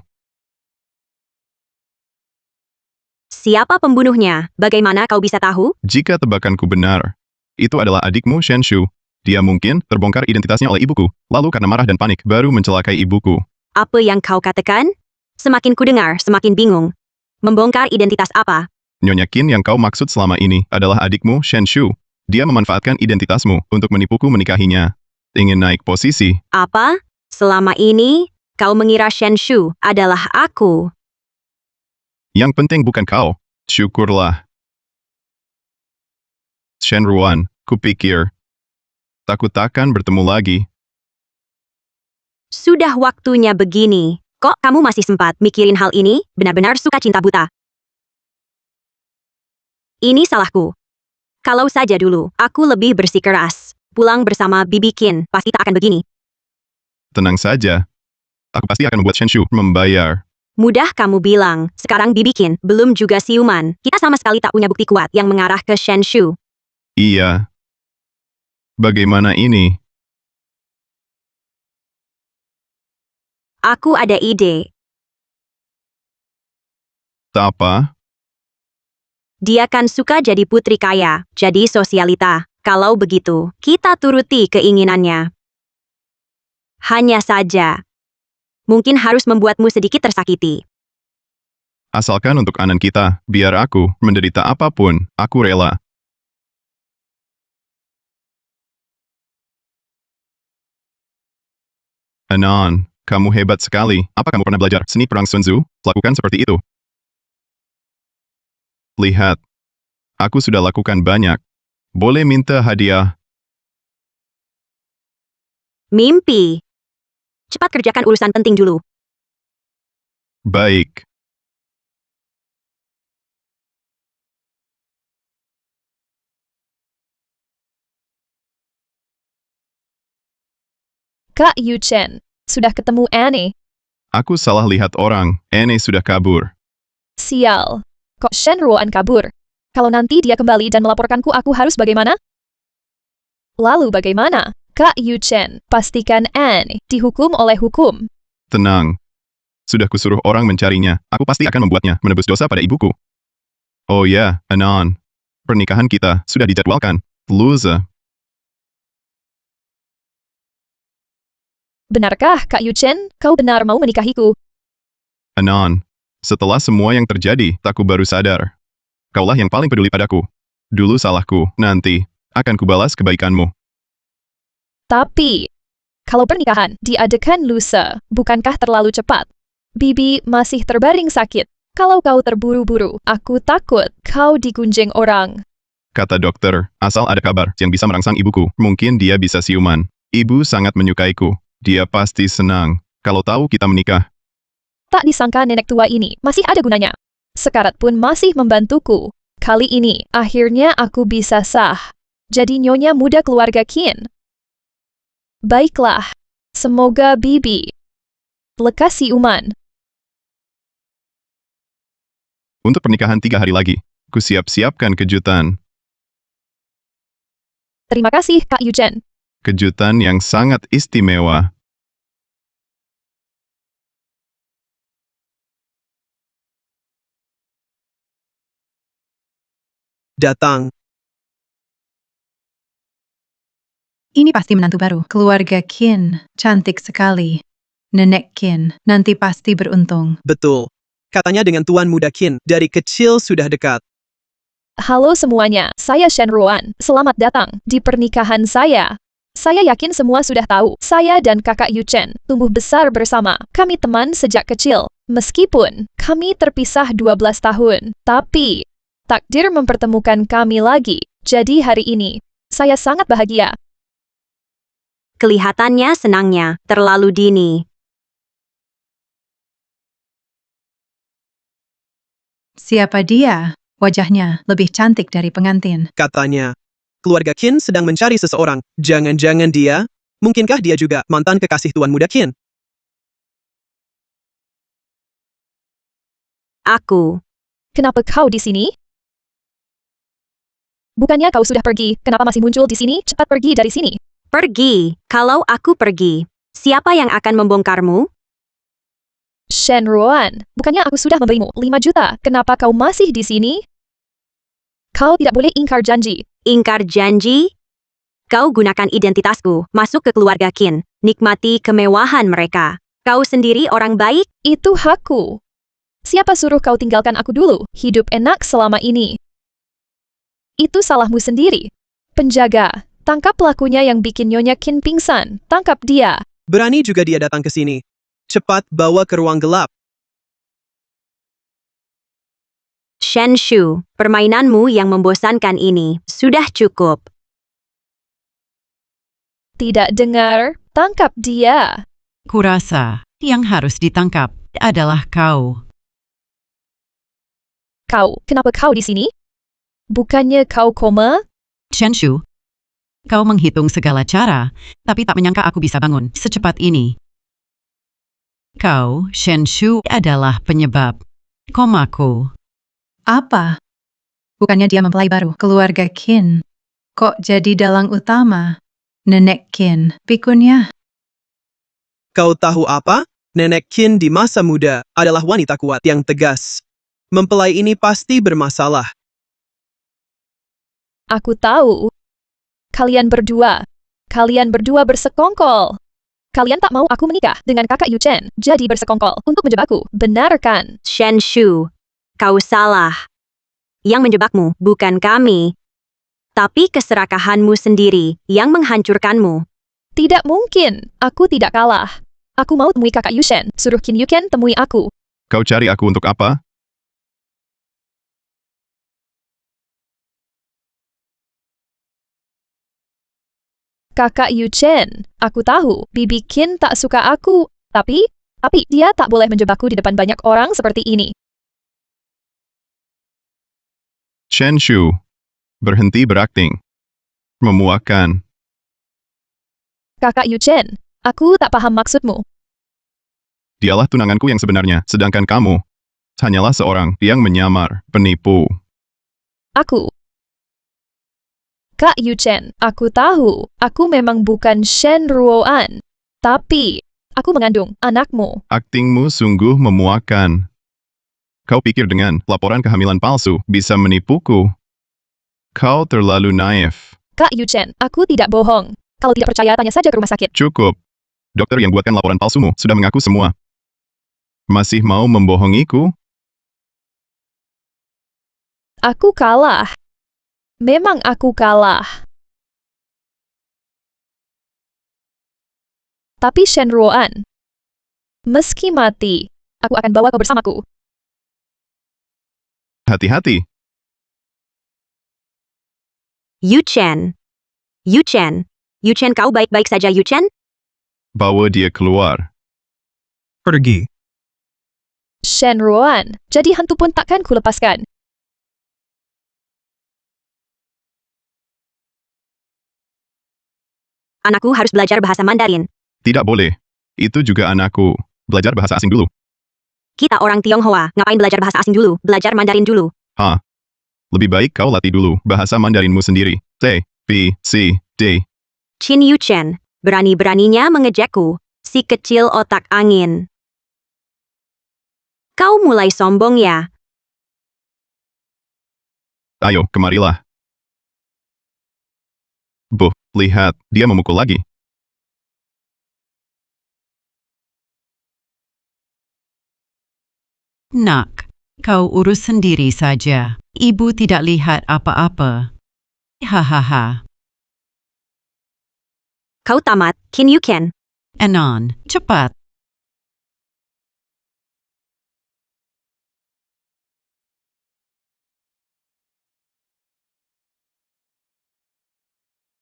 Speaker 12: Siapa pembunuhnya? Bagaimana kau bisa tahu?
Speaker 13: Jika tebakanku benar, itu adalah adikmu Shen Shu. Dia mungkin terbongkar identitasnya oleh ibuku, lalu karena marah dan panik baru mencelakai ibuku.
Speaker 12: Apa yang kau katakan? Semakin kudengar, semakin bingung. Membongkar identitas apa?
Speaker 13: Nyonya Qin yang kau maksud selama ini adalah adikmu Shen Shu. Dia memanfaatkan identitasmu untuk menipuku menikahinya. Ingin naik posisi.
Speaker 12: Apa? Selama ini, kau mengira Shen Shu adalah aku.
Speaker 13: Yang penting bukan kau. Syukurlah. Shen Ruoan, kupikir. Takut takkan bertemu lagi.
Speaker 12: Sudah waktunya begini. Kok kamu masih sempat mikirin hal ini? Benar-benar suka cinta buta. Ini salahku. Kalau saja dulu, aku lebih bersikeras. Pulang bersama Bibi Qin, pasti tak akan begini.
Speaker 13: Tenang saja. Aku pasti akan membuat Shenshu membayar.
Speaker 12: Mudah kamu bilang, sekarang Bibi Qin belum juga siuman. Kita sama sekali tak punya bukti kuat yang mengarah ke Shenshu.
Speaker 13: Iya. Bagaimana ini?
Speaker 12: Aku ada ide.
Speaker 13: Apa?
Speaker 12: Dia kan suka jadi putri kaya, jadi sosialita. Kalau begitu, kita turuti keinginannya. Hanya saja, mungkin harus membuatmu sedikit tersakiti.
Speaker 13: Asalkan untuk Anan kita, biar aku menderita apapun, aku rela. Anan, kamu hebat sekali. Apa kamu pernah belajar seni perang Sun Tzu? Lakukan seperti itu. Lihat, aku sudah lakukan banyak. Boleh minta hadiah?
Speaker 12: Mimpi. Cepat kerjakan urusan penting dulu.
Speaker 13: Baik.
Speaker 8: Kak Yuchen, sudah ketemu Annie.
Speaker 13: Aku salah lihat orang. Ene sudah kabur.
Speaker 8: Sial. Kok Shen Ruoan kabur? Kalau nanti dia kembali dan melaporkanku, aku harus bagaimana? Lalu bagaimana? Kak Yuchen, pastikan Annie dihukum oleh hukum.
Speaker 13: Tenang. Sudah kusuruh orang mencarinya. Aku pasti akan membuatnya menebus dosa pada ibuku. Oh ya, Anan. Pernikahan kita sudah dijadwalkan. Lusa.
Speaker 8: Benarkah, Kak Yuchen, kau benar mau menikahiku?
Speaker 13: Anan. Setelah semua yang terjadi, aku baru sadar. Kaulah yang paling peduli padaku. Dulu salahku, nanti akan kubalas kebaikanmu.
Speaker 8: Tapi, kalau pernikahan diadakan lusa, bukankah terlalu cepat? Bibi masih terbaring sakit. Kalau kau terburu-buru, aku takut kau digunjing orang.
Speaker 13: Kata dokter, asal ada kabar yang bisa merangsang ibuku, mungkin dia bisa siuman. Ibu sangat menyukaiku. Dia pasti senang kalau tahu kita menikah.
Speaker 8: Tak disangka nenek tua ini masih ada gunanya. Sekarat pun masih membantuku. Kali ini, akhirnya aku bisa sah. Jadi nyonya muda keluarga Qin. Baiklah. Semoga Bibi lekas siuman.
Speaker 13: Untuk pernikahan 3 hari lagi, ku siap-siapkan kejutan.
Speaker 8: Terima kasih, Kak Yuchen.
Speaker 13: Kejutan yang sangat istimewa.
Speaker 2: Datang.
Speaker 6: Ini pasti menantu baru. Keluarga Qin, cantik sekali. Nenek Qin, nanti pasti beruntung.
Speaker 2: Betul. Katanya dengan Tuan Muda Qin, dari kecil sudah dekat.
Speaker 8: Halo semuanya, saya Shen Ruoan. Selamat datang di pernikahan saya. Saya yakin semua sudah tahu, saya dan kakak Yuchen tumbuh besar bersama. Kami teman sejak kecil. Meskipun kami terpisah 12 tahun, tapi takdir mempertemukan kami lagi. Jadi hari ini, saya sangat bahagia.
Speaker 12: Kelihatannya senangnya, terlalu dini.
Speaker 6: Siapa dia? Wajahnya lebih cantik dari pengantin.
Speaker 2: Katanya, keluarga Qin sedang mencari seseorang. Jangan-jangan dia? Mungkinkah dia juga mantan kekasih Tuan Muda Qin?
Speaker 12: Aku.
Speaker 8: Kenapa kau di sini? Bukannya kau sudah pergi, kenapa masih muncul di sini? Cepat pergi dari sini.
Speaker 12: Pergi. Kalau aku pergi, siapa yang akan membongkarmu?
Speaker 8: Shen Ruoan, bukannya aku sudah memberimu 5 juta, kenapa kau masih di sini? Kau tidak boleh ingkar janji.
Speaker 12: Ingkar janji? Kau gunakan identitasku, masuk ke keluarga Qin, nikmati kemewahan mereka. Kau sendiri orang baik?
Speaker 8: Itu hakku. Siapa suruh kau tinggalkan aku dulu, hidup enak selama ini? Itu salahmu sendiri. Penjaga, tangkap pelakunya yang bikin Nyonya Qin pingsan. Tangkap dia.
Speaker 2: Berani juga dia datang ke sini. Cepat bawa ke ruang gelap.
Speaker 12: Shenshu, permainanmu yang membosankan ini sudah cukup.
Speaker 8: Tidak dengar, tangkap dia.
Speaker 1: Kurasa yang harus ditangkap adalah kau.
Speaker 8: Kau, kenapa kau di sini? Bukannya kau koma?
Speaker 1: Chenshu, kau menghitung segala cara, tapi tak menyangka aku bisa bangun secepat ini. Kau, Chenshu, adalah penyebab komaku.
Speaker 6: Apa? Bukannya dia mempelai baru, keluarga Qin. Kok jadi dalang utama? Nenek Qin, pikunnya.
Speaker 2: Kau tahu apa? Nenek Qin di masa muda adalah wanita kuat yang tegas. Mempelai ini pasti bermasalah.
Speaker 8: Aku tahu. Kalian berdua bersekongkol. Kalian tak mau aku menikah dengan kakak Yu Chen, jadi bersekongkol untuk menjebakku. Benar kan?
Speaker 12: Chenshu, kau salah. Yang menjebakmu bukan kami, tapi keserakahanmu sendiri yang menghancurkanmu.
Speaker 8: Tidak mungkin. Aku tidak kalah. Aku mau temui kakak Yu Chen. Suruh Qin Yuken temui aku.
Speaker 13: Kau cari aku untuk apa?
Speaker 8: Kakak Yu Chen, aku tahu Bibi Qin tak suka aku, tapi dia tak boleh menjebakku di depan banyak orang seperti ini.
Speaker 13: Chenshu, berhenti berakting. Memuakan.
Speaker 8: Kakak Yu Chen, aku tak paham maksudmu.
Speaker 13: Dialah tunanganku yang sebenarnya, sedangkan kamu hanyalah seorang yang menyamar, penipu.
Speaker 8: Aku. Kak Yu Chen, aku tahu, aku memang bukan Shen Ruoan, tapi aku mengandung anakmu.
Speaker 13: Aktingmu sungguh memuakan. Kau pikir dengan laporan kehamilan palsu bisa menipuku? Kau terlalu naif.
Speaker 8: Kak Yu Chen, aku tidak bohong. Kalau tidak percaya, tanya saja ke rumah sakit.
Speaker 13: Cukup. Dokter yang buatkan laporan palsumu sudah mengaku semua. Masih mau membohongiku?
Speaker 8: Aku kalah. Memang aku kalah. Tapi Shen Ruoan, meski mati, aku akan bawa kau bersamaku.
Speaker 13: Hati-hati.
Speaker 12: Yu Chen, kau baik-baik saja Yu Chen?
Speaker 13: Bawa dia keluar.
Speaker 3: Pergi.
Speaker 8: Shen Ruoan, jadi hantu pun takkan kulepaskan.
Speaker 12: Anakku harus belajar bahasa Mandarin.
Speaker 13: Tidak boleh. Itu juga anakku. Belajar bahasa asing dulu.
Speaker 12: Kita orang Tionghoa, ngapain belajar bahasa asing dulu? Belajar Mandarin dulu.
Speaker 13: Lebih baik kau latih dulu bahasa Mandarinmu sendiri. T, B, C, D.
Speaker 12: Qin Yu Chen, berani-beraninya mengejekku, si kecil otak angin. Kau mulai sombong ya?
Speaker 13: Ayo, kemarilah. Lihat, dia memukul lagi.
Speaker 1: Nak, kau urus sendiri saja. Ibu tidak lihat apa-apa. Hahaha.
Speaker 12: Kau tamat, Qin Yuken.
Speaker 1: Anon, cepat.